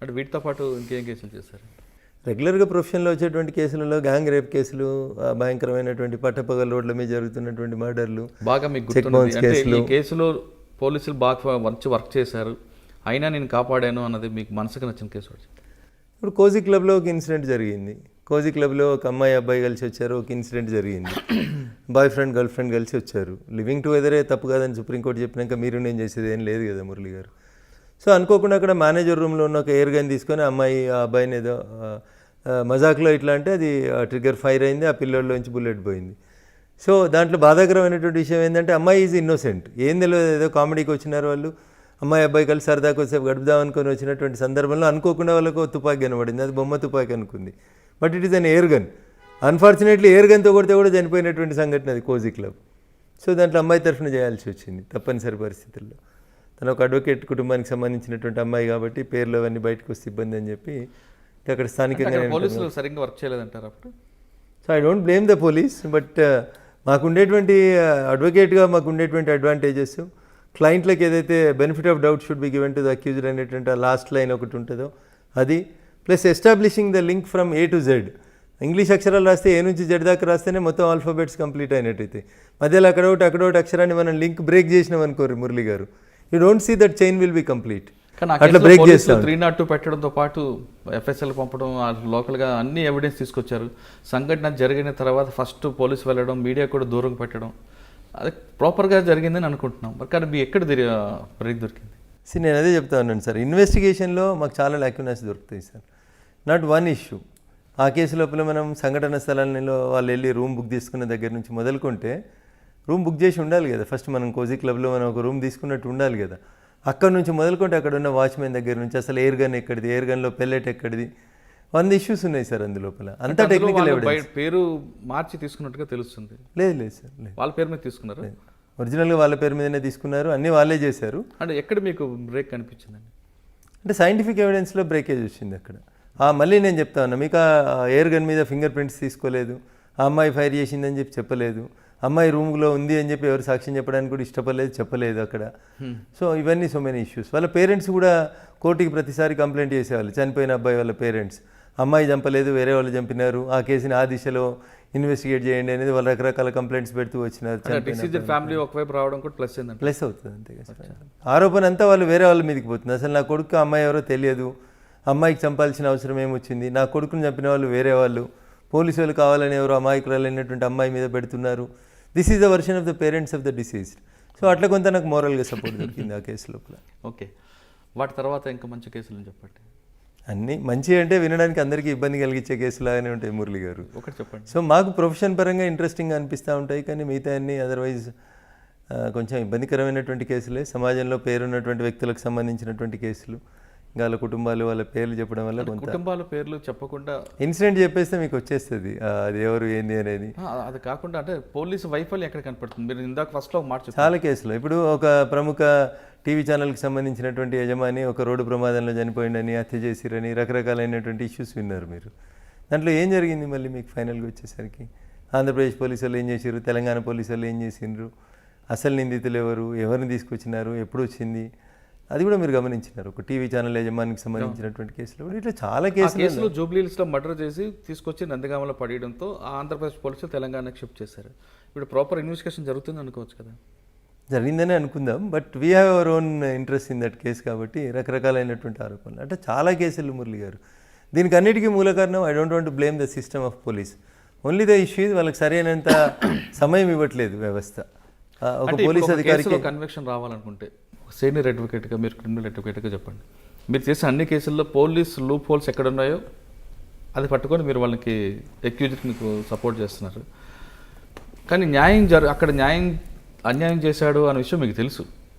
అంటే వీటితో పాటు ఇంకేం కేసులు చేశారు? రెగ్యులర్గా ప్రొఫెషన్లో వచ్చేటువంటి కేసులలో గ్యాంగ్ రేప్ కేసులు, భయంకరమైనటువంటి పట్టపగల రోడ్ల మీద జరుగుతున్నటువంటి మర్డర్లు, బాగా మీకు గుర్తున్నది అంటే ఈ కేసులో పోలీసులు బాగా మంచి వర్క్ చేశారు, అయినా నేను కాపాడాను అన్నది మీకు మనసుకు నచ్చిన కేసు? ఇప్పుడు కోజీ క్లబ్లో ఒక ఇన్సిడెంట్ జరిగింది. కోజీ క్లబ్లో ఒక అమ్మాయి అబ్బాయి కలిసి వచ్చారు, ఒక ఇన్సిడెంట్ జరిగింది. బాయ్ ఫ్రెండ్ గర్ల్ ఫ్రెండ్ కలిసి వచ్చారు. లివింగ్ టుగెదరే తప్పు కాదని సుప్రీంకోర్టు చెప్పినాక మీరు నేను చేసేది ఏం లేదు కదా మురళి గారు. సో అనుకోకుండా అక్కడ మేనేజర్ రూమ్లో ఉన్న ఒక ఎయిర్ గన్ తీసుకొని అమ్మాయి ఆ అబ్బాయిని ఏదో మజాక్లో ఇట్లా అంటే అది ట్రిగ్గర్ ఫైర్ అయింది, ఆ పిల్లోడ్లోంచి బుల్లెట్ పోయింది. సో దాంట్లో బాధాకరమైనటువంటి విషయం ఏంటంటే అమ్మాయి ఈజ్ ఇన్నోసెంట్, ఏం తెలియదు, ఏదో కామెడీకి వచ్చినారు వాళ్ళు, అమ్మాయి అబ్బాయి కలిసి సరదాకు వచ్చేపు గడుపుదాం అనుకొని వచ్చినటువంటి సందర్భంలో అనుకోకుండా వాళ్ళకు తుపాకీ కనబడింది, అది బొమ్మ తుపాకీ అనుకుంది. But it is an air gun. Unfortunately air గన్తో కొడితే కూడా చనిపోయినటువంటి సంఘటన అది కోజీ క్లబ్. సో దాంట్లో అమ్మాయి తరఫున చేయాల్సి వచ్చింది తప్పనిసరి పరిస్థితుల్లో. తను ఒక అడ్వకేట్ కుటుంబానికి సంబంధించినటువంటి అమ్మాయి కాబట్టి పేర్లు అవన్నీ బయటకు వస్తే ఇబ్బంది అని చెప్పి అక్కడ స్థానికంగా పోలీసులు సరిగ్గా వర్క్ చేయలేదంటారు అప్పుడు. So I don't blame the police, but మాకుండేటువంటి అడ్వకేట్గా మాకుండేటువంటి అడ్వాంటేజెస్, క్లయింట్లకు ఏదైతే benefit of doubt should be given to the accused అనేటువంటి ఆ లాస్ట్ లైన్ ఒకటి ఉంటుందో అది, plus establishing the link from A to Z. English అక్షరాలు రాస్తే ఏ నుంచి జెడ్ దాకా రాస్తేనే మొత్తం ఆల్ఫాబెట్స్ కంప్లీట్ అయినట్టయితే, మధ్యలో అక్కడొకటి అక్షరాన్ని మనం లింక్ బ్రేక్ చేసినాం అనుకోరు Murali garu, you don't see that chain will be complete. అట్లా బ్రేక్ చేస్తాం. 302 పెట్టడంతో పాటు ఎఫ్ఎస్ఎల్ పంపడం, లోకల్గా అన్ని ఎవిడెన్స్ తీసుకొచ్చారు. సంఘటన జరిగిన తర్వాత ఫస్ట్ పోలీసు వెళ్ళడం, మీడియా కూడా దూరం పెట్టడం, అది ప్రాపర్గా జరిగిందని అనుకుంటున్నాం. మరి కానీ ఎక్కడ బ్రేక్ దొరికింది? నేను అదే చెప్తా ఉన్నాను సార్, ఇన్వెస్టిగేషన్లో మాకు చాలా లాక్యునెస్ దొరుకుతాయి సార్. Not one issue. ఆ కేసు లోపల మనం సంఘటన స్థలాల్లో వాళ్ళు వెళ్ళి రూమ్ బుక్ చేసుకున్న దగ్గర నుంచి మొదలుకుంటే, రూమ్ బుక్ చేసి ఉండాలి కదా ఫస్ట్, మనం కోజీ క్లబ్లో మనం ఒక రూమ్ తీసుకున్నట్టు ఉండాలి కదా. అక్కడ నుంచి మొదలుకుంటే అక్కడ ఉన్న వాచ్మెన్ దగ్గర నుంచి అసలు ఎయిర్ గన్ ఎక్కడిది, ఎయిర్ గన్లో పెల్లెట్ ఎక్కడిది, 100 ఇష్యూస్ ఉన్నాయి సార్ అందులోపల. అంతా టెక్నికల్ ఎవిడెన్స్. పేరు మార్చి తీసుకున్నట్టుగా తెలుస్తుంది. లేదు సార్, లేదు, వాళ్ళ పేరు మీద తీసుకున్నారు. ఒరిజినల్గా వాళ్ళ పేరు మీదనే తీసుకున్నారు, అన్నీ వాళ్ళే చేశారు. అంటే ఎక్కడ మీకు బ్రేక్ కనిపించిందండి? అంటే సైంటిఫిక్ ఎవిడెన్స్లో బ్రేకేజ్ వచ్చింది అక్కడ. మళ్ళీ నేను చెప్తా ఉన్నా, మీకు ఆ ఎయిర్ గన్ మీద ఫింగర్ ప్రింట్స్ తీసుకోలేదు, ఆ అమ్మాయి ఫైర్ చేసిందని చెప్పి చెప్పలేదు, అమ్మాయి రూమ్లో ఉంది అని చెప్పి ఎవరు సాక్ష్యం చెప్పడానికి కూడా చెప్పలేదు అక్కడ. సో ఇవన్నీ సో మెనీ ఇష్యూస్. వాళ్ళ పేరెంట్స్ కూడా కోర్టుకి ప్రతిసారి కంప్లైంట్ చేసేవాళ్ళు, చనిపోయిన అబ్బాయి వాళ్ళ పేరెంట్స్, అమ్మాయి చంపలేదు వేరే వాళ్ళు చంపినారు, ఆ కేసుని ఆ దిశలో ఇన్వెస్టిగేట్ చేయండి అనేది వాళ్ళు రకరకాల కంప్లైంట్స్ పెడుతూ వచ్చినారు. ఫ్యామిలీ ఒకవైపు రావడం కూడా ప్లస్ అవుతుంది అంతే కదా. ఆరోపణ అంతా వాళ్ళు వేరే వాళ్ళ మీదకి పోతుంది. అసలు నా కొడుకు అమ్మాయి ఎవరో తెలియదు, అమ్మాయికి చంపాల్సిన అవసరం ఏమొచ్చింది, నా కొడుకుని చంపిన వాళ్ళు వేరే వాళ్ళు, పోలీసు వాళ్ళు కావాలని ఎవరు అమాయకురాలైనటువంటి అమ్మాయి మీద పెడుతున్నారు. This is the version of the parents of the diseased. So అట్లా కొంత నాకు మోరల్గా సపోర్ట్ దొరికింది ఆ కేసు లోపల. ఓకే, వాటి తర్వాత ఇంకా మంచి కేసులు చెప్పండి. అన్నీ మంచి అంటే వినడానికి అందరికీ ఇబ్బంది కలిగించే కేసులాగానే ఉంటాయి మురళి గారు. ఒకటి చెప్పండి. సో మాకు ప్రొఫెషన్ పరంగా ఇంట్రెస్టింగ్గా అనిపిస్తూ ఉంటాయి, కానీ మిగతా అన్నీ అదర్వైజ్ కొంచెం ఇబ్బందికరమైనటువంటి కేసులే. సమాజంలో పేరున్నటువంటి వ్యక్తులకు సంబంధించినటువంటి కేసులు, ఇంకా వాళ్ళ కుటుంబాలు వాళ్ళ పేర్లు చెప్పడం వల్ల కొంత కుటుంబాల పేర్లు చెప్పకుండా ఇన్సిడెంట్ చెప్పేస్తే మీకు వచ్చేస్తుంది అది ఎవరు ఏంది అనేది. అది కాకుండా అంటే పోలీసు వైఫల్యం ఎక్కడ కనపడుతుంది? మీరు ఇందాక ఫస్ట్లో మాట చాలా కేసులు. ఇప్పుడు ఒక ప్రముఖ టీవీ ఛానల్కి సంబంధించినటువంటి యజమాని ఒక రోడ్డు ప్రమాదంలో చనిపోయిందని, హత్య చేసిరని రకరకాలైనటువంటి ఇష్యూస్ విన్నారు మీరు. దాంట్లో ఏం జరిగింది మళ్ళీ మీకు ఫైనల్గా వచ్చేసరికి? ఆంధ్రప్రదేశ్ పోలీసు వాళ్ళు ఏం చేసారు, తెలంగాణ పోలీసు వాళ్ళు ఏం చేసిండ్రు, అసలు నిందితులు ఎవరు, ఎవరిని తీసుకొచ్చినారు, ఎప్పుడు వచ్చింది, అది కూడా మీరు గమనించినారు. ఒక టీవీ ఛానల్ యజమానికి సంబంధించినటువంటి కేసులు ఇట్లా చాలా కేసులు. జూబ్లీహిల్స్లో మర్డర్ చేసి తీసుకొచ్చి నందిగామలో పడేయడంతో ఆంధ్రప్రదేశ్ పోలీసులు తెలంగాణకు షిఫ్ట్ చేశారు. ఇప్పుడు ప్రాపర్ ఇన్వెస్టిగేషన్ జరుగుతుంది అనుకోవచ్చు కదా? జరిగిందనే అనుకుందాం, but we have our own interest in that case కాబట్టి రకరకాలైనటువంటి ఆరోపణలు అంటే చాలా కేసులు మురళి గారు. దీనికి అన్నిటికీ మూల కారణం I don't want to blame the system of police, only the issue వాళ్ళకి సరైనంత సమయం ఇవ్వట్లేదు వ్యవస్థ. ఒక పోలీస్ అధికారికి కన్విక్షన్ రావాలనుకుంటే సీనియర్ అడ్వకేట్గా, మీరు క్రిమినల్ అడ్వకేట్గా చెప్పండి, మీరు చేసిన అన్ని కేసుల్లో పోలీస్ లూప్ హోల్స్ ఎక్కడ ఉన్నాయో అది పట్టుకొని మీరు వాళ్ళకి అక్యూజ్కి మీకు సపోర్ట్ చేస్తున్నారు. కానీ అక్కడ అన్యాయం చేశాడు అనే విషయం మీకు తెలుసు,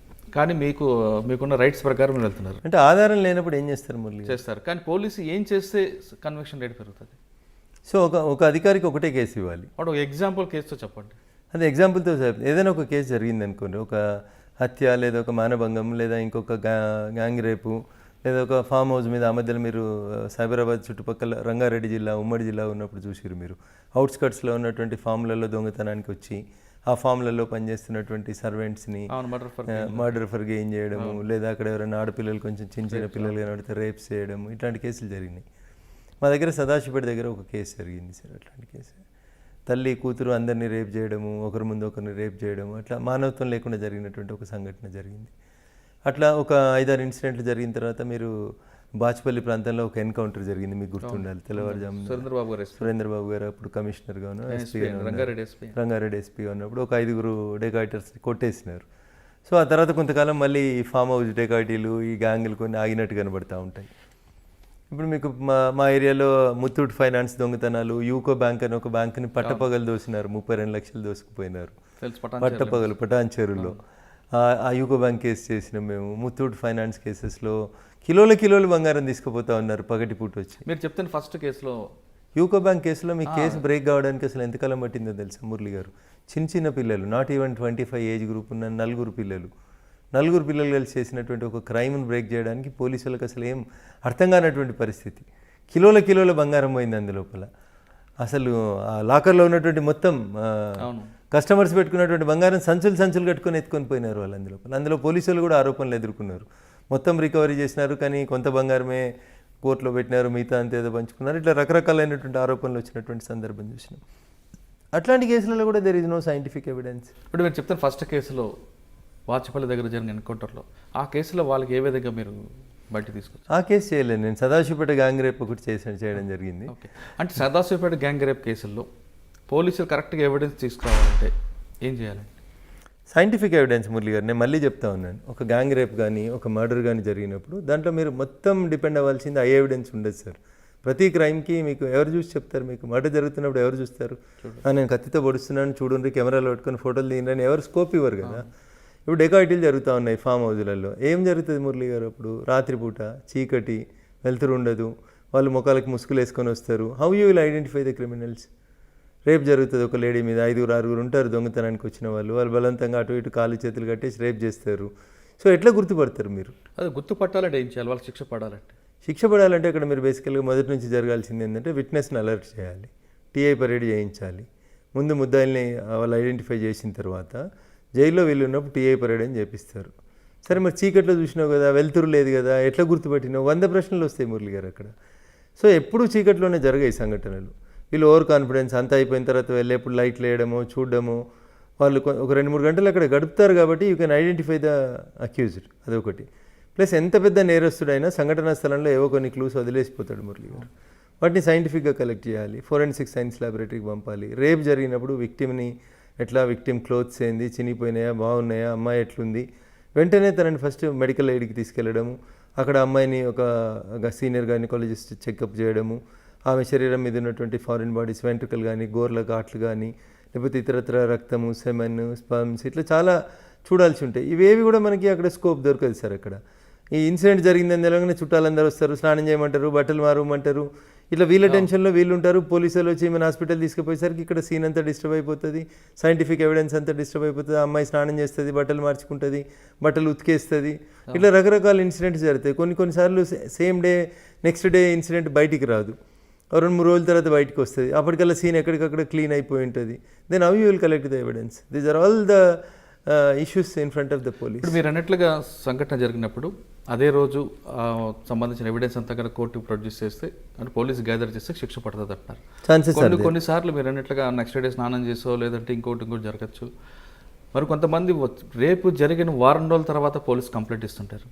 కానీ మీకున్న రైట్స్ ప్రకారం మీరు వెళ్తున్నారు. అంటే ఆధారం లేనప్పుడు ఏం చేస్తారు మురళి? చేస్తారు, కానీ పోలీసు ఏం చేస్తే కన్విక్షన్ రేట్ పెరుగుతుంది? సో ఒక అధికారికి ఒకటే కేసు ఇవ్వాలి. ఒక ఎగ్జాంపుల్ కేసుతో చెప్పండి. అదే ఎగ్జాంపుల్తో ఏదైనా ఒక కేసు జరిగింది అనుకోండి, ఒక హత్య లేదా ఒక మానభంగం లేదా ఇంకొక గ్యాంగ్ రేపు లేదా ఒక ఫామ్ హౌస్ మీద, ఆ మధ్యలో మీరు సైబరాబాద్ చుట్టుపక్కల రంగారెడ్డి జిల్లా, ఉమ్మడి జిల్లా ఉన్నప్పుడు చూసిరు మీరు, అవుట్స్కట్స్లో ఉన్నటువంటి ఫామ్లలో దొంగతనానికి వచ్చి ఆ ఫామ్లలో పనిచేస్తున్నటువంటి సర్వెంట్స్ని మర్డర్ ఫర్ గెయిన్ చేయడము, లేదా అక్కడ ఎవరైనా ఆడపిల్లలు కొంచెం చిన్న పిల్లలు కనబడితే రేప్స్ చేయడము, ఇట్లాంటి కేసులు జరిగినాయి. మా దగ్గర సదాశివపేట దగ్గర ఒక కేసు జరిగింది సార్. అట్లాంటి కేసు తల్లి కూతురు అందరినీ రేప్ చేయడము, ఒకరి ముందు ఒకరిని రేప్ చేయడము, అట్లా మానవత్వం లేకుండా జరిగినటువంటి ఒక సంఘటన జరిగింది. అట్లా ఒక 5-6 ఇన్సిడెంట్లు జరిగిన తర్వాత మీరు బాచ్పల్లి ప్రాంతంలో ఒక ఎన్కౌంటర్ జరిగింది, మీకు గుర్తుండాలి. తెల్లవారుజాము సురేంద్రబాబు గారు సురేంద్రబాబు గారు అప్పుడు కమిషనర్గాను రంగారెడ్డి రంగారెడ్డి ఎస్పీగా ఉన్నప్పుడు ఒక 5 డెకాయిటర్స్ని కొట్టేసినారు. సో ఆ తర్వాత కొంతకాలం మళ్ళీ ఈ ఫామ్ హౌస్ డెకాయిటీలు, ఈ గ్యాంగులు కొన్ని ఆగినట్టు కనబడుతూ ఉంటాయి. ఇప్పుడు మీకు మా ఏరియాలో ముత్తూట్ ఫైనాన్స్ దొంగతనాలు, యూకో బ్యాంక్ అని ఒక బ్యాంక్ని పట్టపగలు దోసినారు, 32 లక్షలు దోసుకుపోయినారు పట్టపగలు పటాన్చేరులో. ఆ యూకో బ్యాంక్ కేసు చేసినాం మేము. ముత్తూట్ ఫైనాన్స్ కేసెస్లో కిలోలు బంగారం తీసుకుపోతా ఉన్నారు పగటిపూట వచ్చి. మీరు చెప్తున్న ఫస్ట్ కేసులో యూకో బ్యాంక్ కేసులో మీ కేసు బ్రేక్ కావడానికి అసలు ఎంతకాలం పట్టిందో తెలుసా మురళి గారు? చిన్న పిల్లలు, నాట్ ఈవెన్ 25 ఏజ్ గ్రూప్ ఉన్న 4 పిల్లలు కలిసి చేసినటువంటి ఒక క్రైమ్ను బ్రేక్ చేయడానికి పోలీసులకు అసలు ఏం అర్థం కానటువంటి పరిస్థితి. కిలోల బంగారం పోయింది అందులోపల. అసలు ఆ లాకర్లో ఉన్నటువంటి మొత్తం కస్టమర్స్ పెట్టుకున్నటువంటి బంగారం సంచులు ఎత్తుకొని పోయినారు వాళ్ళు అందులో పోలీసులు కూడా ఆరోపణలు ఎదుర్కొన్నారు. మొత్తం రికవరీ చేసినారు, కానీ కొంత బంగారమే కోర్టులో పెట్టినారు, మిగతా అంతా ఏదో పంచుకున్నారు. ఇట్లా రకరకాలైనటువంటి ఆరోపణలు వచ్చినటువంటి సందర్భం చూసినాం. అట్లాంటి కేసులలో కూడా there is no scientific evidence. ఇప్పుడు మీరు చెప్తున్న ఫస్ట్ కేసులో వాచపల్లి దగ్గర జరిగిన ఎన్కౌంటర్లో, ఆ కేసులో వాళ్ళకి ఏ విధంగా మీరు బయట తీసుకొచ్చారు? ఆ కేసు చేయలేదు నేను, సదాశివపేట గ్యాంగ్ రేప్ ఒకటి చేయడం జరిగింది. ఓకే, అంటే సదాశివపేట గ్యాంగ్ రేప్ కేసుల్లో పోలీసులు కరెక్ట్గా ఎవిడెన్స్ తీసుకురావాలంటే ఏం చేయాలండి? సైంటిఫిక్ ఎవిడెన్స్ మురళి గారు, నేను మళ్ళీ చెప్తా ఉన్నాను. ఒక గ్యాంగ్ రేప్ కానీ ఒక మర్డర్ కానీ జరిగినప్పుడు దాంట్లో మీరు మొత్తం డిపెండ్ అవ్వాల్సింది ఆ ఎవిడెన్స్ ఉండదు సార్. ప్రతి క్రైమ్కి మీకు ఎవరు చూసి చెప్తారు? మీకు మర్డర్ జరుగుతున్నప్పుడు ఎవరు చూస్తారు? నేను కత్తితో పొడుస్తున్నాను చూడండి, కెమెరాలో పెట్టుకొని ఫోటోలు తీయండి ఎవరు స్కోప్ ఇవ్వరు కదా. ఇప్పుడు డెకాయిటీలు జరుగుతూ ఉన్నాయి ఫామ్ హౌజులలో. ఏం జరుగుతుంది మురళి గారు? అప్పుడు రాత్రిపూట చీకటి, వెలుతురు ఉండదు, వాళ్ళు ముఖాలకు ముసుగులు వేసుకొని వస్తారు. How you will identify the criminals? Rape జరుగుతుంది ఒక లేడీ మీద, 5-6 ఉంటారు దొంగతనానికి వచ్చిన వాళ్ళు బలవంతంగా అటు ఇటు కాళ్ళు చేతులు కట్టేసి రేప్ చేస్తారు. సో ఎట్లా గుర్తుపడతారు మీరు? అది గుర్తుపట్టాలంటే ఏం చేయాలి? వాళ్ళకి శిక్ష పడాలంటే అక్కడ మీరు బేసికల్గా మొదటి నుంచి జరగాల్సింది ఏంటంటే విట్నెస్ని అలర్ట్ చేయాలి, టీఐ పరేడ్ చేయించాలి. ముందు ముద్దాయిల్ని వాళ్ళు ఐడెంటిఫై చేసిన తర్వాత జైల్లో వీళ్ళు ఉన్నప్పుడు టీఐ పరేడ్ అని చేపిస్తారు. సరే మరి చీకట్లో చూసినావు కదా, వెలుతురు లేదు కదా, ఎట్లా గుర్తుపట్టినావు? 100 ప్రశ్నలు వస్తాయి మురళి గారు అక్కడ. సో ఎప్పుడు చీకట్లోనే జరిగాయి సంఘటనలు. వీళ్ళు ఓవర్ కాన్ఫిడెన్స్ అంతా అయిపోయిన తర్వాత వెళ్ళేప్పుడు లైట్లు వేయడము, చూడడము, వాళ్ళు ఒక 2-3 గంటలు అక్కడ గడుపుతారు కాబట్టి you can identify the accused, అదొకటి. ప్లస్ ఎంత పెద్ద నేరస్తుడైనా సంఘటనా స్థలంలో ఏవో కొన్ని క్లూస్ వదిలేసిపోతాడు మురళి గారు. వాటిని సైంటిఫిక్గా కలెక్ట్ చేయాలి, ఫోరెన్సిక్ సైన్స్ ల్యాబొరేటరీకి పంపాలి. రేప్ జరిగినప్పుడు విక్టిమ్ని విక్టిమ్ క్లోత్స్ ఏంది, చినిగిపోయినాయా, బాగున్నాయా, అమ్మాయి ఎట్లుంది, వెంటనే తనని ఫస్ట్ మెడికల్ ఎయిడ్కి తీసుకెళ్లడము, అక్కడ అమ్మాయిని ఒక సీనియర్ గైనకాలజిస్ట్ చెకప్ చేయడము, ఆమె శరీరం మీద ఉన్నటువంటి ఫారిన్ బాడీస్, వెంట్రుకలు కానీ, గోర్ల ఘాట్లు కానీ, లేకపోతే ఇతరత్ర రక్తము, సెమెన్, స్పర్మ్స్, ఇట్లా చాలా చూడాల్సి ఉంటాయి. ఇవేవి కూడా మనకి అక్కడ స్కోప్ దొరకదు సార్. అక్కడ ఈ ఇన్సిడెంట్ జరిగిందని తెలంగాణ చుట్టాలందరూ వస్తారు, స్నానం చేయమంటారు, బట్టలు మారమంటారు, ఇట్లా వీళ్ళ టెన్షన్లో వీళ్ళు ఉంటారు. పోలీసులు వచ్చి మన హాస్పిటల్ తీసుకుపోయేసరికి ఇక్కడ సీన్ అంతా డిస్టర్బ్ అయిపోతుంది, సైంటిఫిక్ ఎవిడెన్స్ అంతా డిస్టర్బ్ అయిపోతుంది. అమ్మాయి స్నానం చేస్తుంది, బట్టలు మార్చుకుంటుంది, బట్టలు ఉతికేస్తుంది, ఇట్లా రకరకాల ఇన్సిడెంట్స్ జరుగుతాయి. కొన్నిసార్లు same day next day incident బయటికి రాదు, 2-3 రోజుల తర్వాత బయటకు వస్తుంది. అప్పటికల్లా సీన్ ఎక్కడికక్కడ క్లీన్ అయిపోయి ఉంటుంది. Then how you will collect the evidence? These are all the issues in front of the police. ఇప్పుడు మీరు అన్నట్లుగా సంఘటన జరిగినప్పుడు అదే రోజు సంబంధించిన ఎవిడెన్స్ అంతా కూడా కోర్టుకు ప్రొడ్యూస్ చేస్తే అంటే పోలీస్ గ్యాదర్ చేస్తే శిక్ష పడుతుంది అంటారు. ఛాన్సెస్ కొన్నిసార్లు మీరు అన్నట్లుగా నెక్స్ట్ డే స్నానం చేసో లేదంటే ఇంకోటి జరగచ్చు. మరి కొంతమంది రేపు జరిగిన వారం రోజుల తర్వాత పోలీస్ కంప్లైంట్ ఇస్తుంటారు.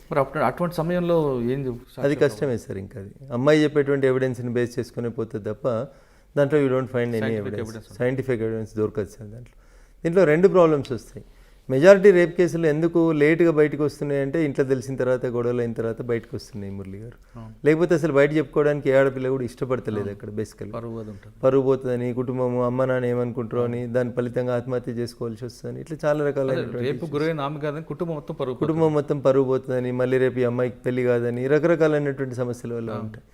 మరి అటువంటి సమయంలో ఏం అది కష్టమే సార్. ఇంకా అది అమ్మాయి చెప్పేటువంటి ఎవిడెన్స్ని బేస్ చేసుకునే పోతుంది తప్ప దాంట్లో you don't find any evidence, scientific evidence దొరకదు సార్. దీంట్లో 2 ప్రాబ్లమ్స్ వస్తాయి. మెజారిటీ రేప్ కేసులు ఎందుకు లేట్గా బయటకు వస్తున్నాయి అంటే ఇంట్లో తెలిసిన తర్వాత, గొడవలు అయిన తర్వాత బయటకు వస్తున్నాయి మురళి గారు. లేకపోతే అసలు బయట చెప్పుకోవడానికి ఏ ఆడపిల్ల కూడా ఇష్టపడతలేదు. అక్కడ బేసికల్ పరువు పోతుందని, కుటుంబము, అమ్మ నాన్న ఏమనుకుంటారో అని, దాని ఫలితంగా ఆత్మహత్య చేసుకోవాల్సి వస్తుందని, ఇట్లా చాలా రకాలైన కుటుంబం మొత్తం పరువు పోతుందని, మళ్ళీ రేపు ఈ అమ్మాయికి పెళ్లి కాదని, రకరకాలైనటువంటి సమస్యల వల్ల ఉంటాయి.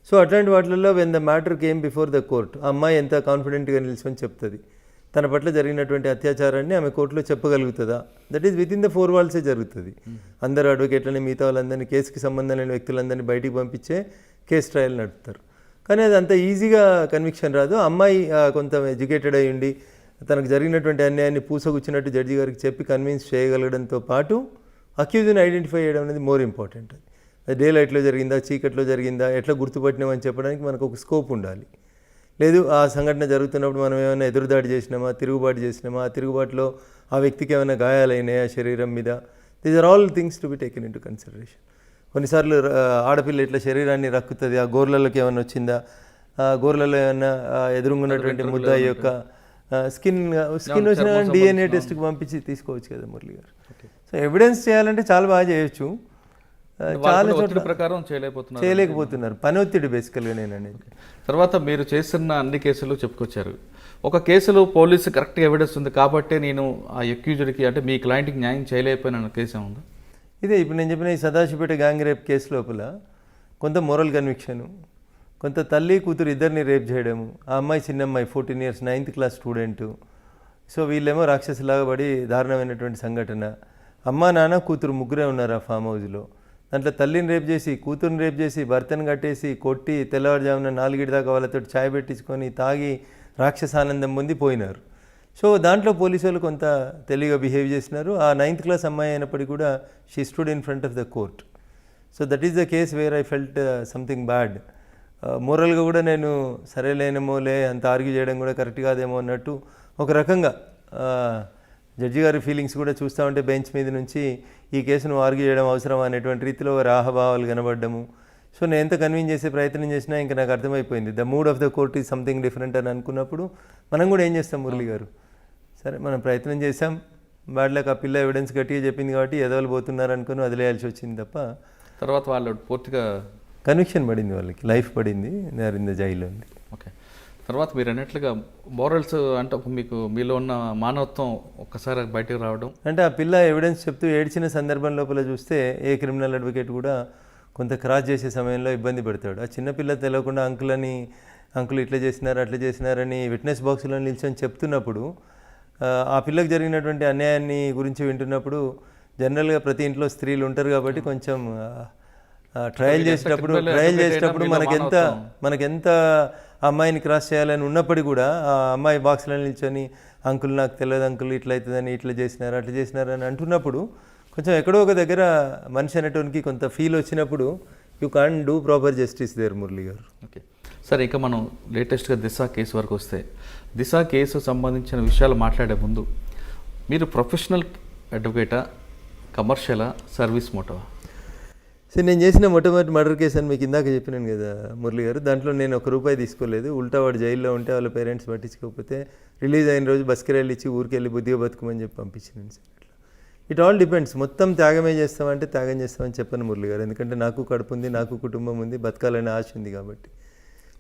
సో అట్లాంటి వాటిల్లో when the matter came before the court, ఆ అమ్మాయి ఎంత కాన్ఫిడెంట్గా నిలిచని చెప్తుంది, తన పట్ల జరిగినటువంటి అత్యాచారాన్ని ఆమె కోర్టులో చెప్పగలుగుతుందా? That is within the 4 వాల్సే జరుగుతుంది. అందరు అడ్వకేట్లని, మిగతా వాళ్ళందరినీ, కేసుకి సంబంధం లేని వ్యక్తులందరినీ బయటికి పంపించే కేసు ట్రయల్ నడుపుతారు. కానీ అది అంత ఈజీగా కన్విక్షన్ రాదు. అమ్మాయి కొంత ఎడ్యుకేటెడ్ అయి ఉండి తనకు జరిగినటువంటి అన్యాయాన్ని పూసగుచ్చినట్టు జడ్జి గారికి చెప్పి కన్విన్స్ చేయగలగడంతో పాటు అక్యూజ్ని ఐడెంటిఫై చేయడం అనేది మోర్ ఇంపార్టెంట్. అది డే లైట్లో జరిగిందా, చీకట్లో జరిగిందా, ఎట్లా గుర్తుపట్టినామని చెప్పడానికి మనకు ఒక స్కోప్ ఉండాలి. లేదు ఆ సంఘటన జరుగుతున్నప్పుడు మనం ఏమైనా ఎదురుదాడి చేసినామా, తిరుగుబాటు చేసినామా, ఆ తిరుగుబాటులో ఆ వ్యక్తికి ఏమైనా గాయాలైనాయా శరీరం మీద, these are all things to be taken into consideration. కొన్నిసార్లు ఆడపిల్ల ఇట్లా శరీరాన్ని రక్కుతుంది, ఆ గోర్లలోకి ఏమైనా వచ్చిందా, ఆ గోర్లలో ఏమైనా ఎదురుగున్నటువంటి ముద్దాయి యొక్క స్కిన్ వచ్చిన DNA టెస్ట్కి పంపించి తీసుకోవచ్చు కదా మురళి గారు. సో ఎవిడెన్స్ చేయాలంటే చాలా బాగా చేయొచ్చు, చాలా చోట్ల ప్రకారం చేయలేకపోతున్నారు. పని ఒత్తిడి బేసికల్గా నేను అనేది. తర్వాత మీరు చేస్తున్న అన్ని కేసులు చెప్పుకొచ్చారు. ఒక కేసులో పోలీసు కరెక్ట్గా ఎవిడెన్స్ ఉంది కాబట్టి నేను ఆ అక్యూజ్డ్కి అంటే మీ క్లయింట్కి న్యాయం చేయలేకపోయిన కేసు ఏముందా? ఇదే ఇప్పుడు నేను చెప్పిన ఈ సదాశివపేట గ్యాంగ్ రేప్ కేసు లోపల కొంత మోరల్ కన్విక్షను, కొంత తల్లి కూతురు ఇద్దరిని రేప్ చేయడము, ఆ అమ్మాయి చిన్నమ్మాయి 14 years 9th class student. So వీళ్ళేమో రాక్షసులాగా పడి దారుణమైనటువంటి సంఘటన. అమ్మ నాన్న కూతురు ముగ్గురే ఉన్నారు ఆ ఫామ్ హౌస్లో. దాంట్లో తల్లిని రేప్ చేసి, కూతురుని రేప్ చేసి, భర్తను కట్టేసి, కొట్టి తెల్లవారుజామున 4 దాకా వాళ్ళతో ఛాయ్ పెట్టించుకొని తాగి రాక్షసానందం పొంది పోయినారు. సో దాంట్లో పోలీసు వాళ్ళు కొంత తెలివిగా బిహేవ్ చేసినారు. ఆ 9th class అమ్మాయి అయినప్పటికీ కూడా she stood in front of the court. So that is the case where I felt something bad. మోరల్గా కూడా నేను సరేలేనేమోలే, అంత ఆర్గ్యూ చేయడం కూడా కరెక్ట్ కాదేమో అన్నట్టు ఒక రకంగా జడ్జి గారి ఫీలింగ్స్ కూడా చూస్తూ ఉంటే బెంచ్ మీద నుంచి ఈ కేసును ఆర్గ్యూ చేయడం అవసరం అనేటువంటి రీతిలో రాహభావాలు కనబడ్డము. సో నేను ఎంత కన్విన్స్ చేసే ప్రయత్నం చేసినా ఇంకా నాకు అర్థమైపోయింది the mood of the court is something different అని అనుకున్నప్పుడు మనం కూడా ఏం చేస్తాం మురళి గారు, సరే మనం ప్రయత్నం చేసాం, వాడికి ఆ పిల్ల ఎవిడెన్స్ గట్టిగా చెప్పింది కాబట్టి ఎదవలు పోతున్నారు అనుకుని వదిలేయాల్సి వచ్చింది తప్ప తర్వాత వాళ్ళు పూర్తిగా కన్విక్షన్ పడింది, వాళ్ళకి లైఫ్ పడింది, దే ఇన్ ద జైల్లో ఉంది. ఓకే. తర్వాత మీరు అన్నట్లుగా మోరల్స్ అంటే మీకు మీలో ఉన్న మానవత్వం ఒక్కసారి బయటకు రావడం అంటే ఆ పిల్ల ఎవిడెన్స్ చెప్తూ ఏడ్చిన సందర్భం లోపల చూస్తే ఏ క్రిమినల్ అడ్వకేట్ కూడా కొంత క్రాస్ చేసే సమయంలో ఇబ్బంది పెడతాడు. ఆ చిన్నపిల్ల తెలియకుండా అంకుల్ ఇట్లా చేసినారు అట్లా చేసినారని విట్నెస్ బాక్స్లో నిల్చొని చెప్తున్నప్పుడు ఆ పిల్లకి జరిగినటువంటి అన్యాయాన్ని గురించి వింటున్నప్పుడు జనరల్గా ప్రతి ఇంట్లో స్త్రీలు ఉంటారు కాబట్టి కొంచెం ట్రయల్ చేసేటప్పుడు మనకెంత అమ్మాయిని క్రాస్ చేయాలని ఉన్నప్పటికీ కూడా ఆ అమ్మాయి బాక్స్లో నిల్చొని అంకుల్ నాకు తెలియదు అంకుల్ ఇట్లా అవుతుందని ఇట్లా చేసినారు అట్లా చేసినారని అంటున్నప్పుడు కొంచెం ఎక్కడో ఒక దగ్గర మనిషి అనేటువంటి కొంత ఫీల్ వచ్చినప్పుడు you can do proper justice there Murali garu. Okay సరే, ఇక మనం లేటెస్ట్గా దిశ కేసు వరకు వస్తే దిశ కేసు సంబంధించిన విషయాలు మాట్లాడే ముందు మీరు ప్రొఫెషనల్ అడ్వకేటా, కమర్షియలా, సర్వీస్ మోటవా? సరే, నేను చేసిన మొట్టమొదటి మర్డర్ కేసు అని మీకు ఇందాక చెప్పినాను కదా మురళి గారు, దాంట్లో నేను ₹1 తీసుకోలేదు. ఉల్టా వాడు జైల్లో ఉంటే వాళ్ళ పేరెంట్స్ పట్టించుకోకపోతే రిలీజ్ అయిన రోజు బస్కిరాయిలు ఇచ్చి ఊరికెళ్ళి బుద్ధిగా బతుకమని చెప్పి పంపించినాను సార్. అట్లా ఇట్ ఆల్ డిపెండ్స్. మొత్తం త్యాగమే చేస్తామంటే త్యాగం చేస్తామని చెప్పను మురళి గారు, ఎందుకంటే నాకు కడుపు ఉంది, నాకు కుటుంబం ఉంది, బతకాలనే ఆశ ఉంది కాబట్టి.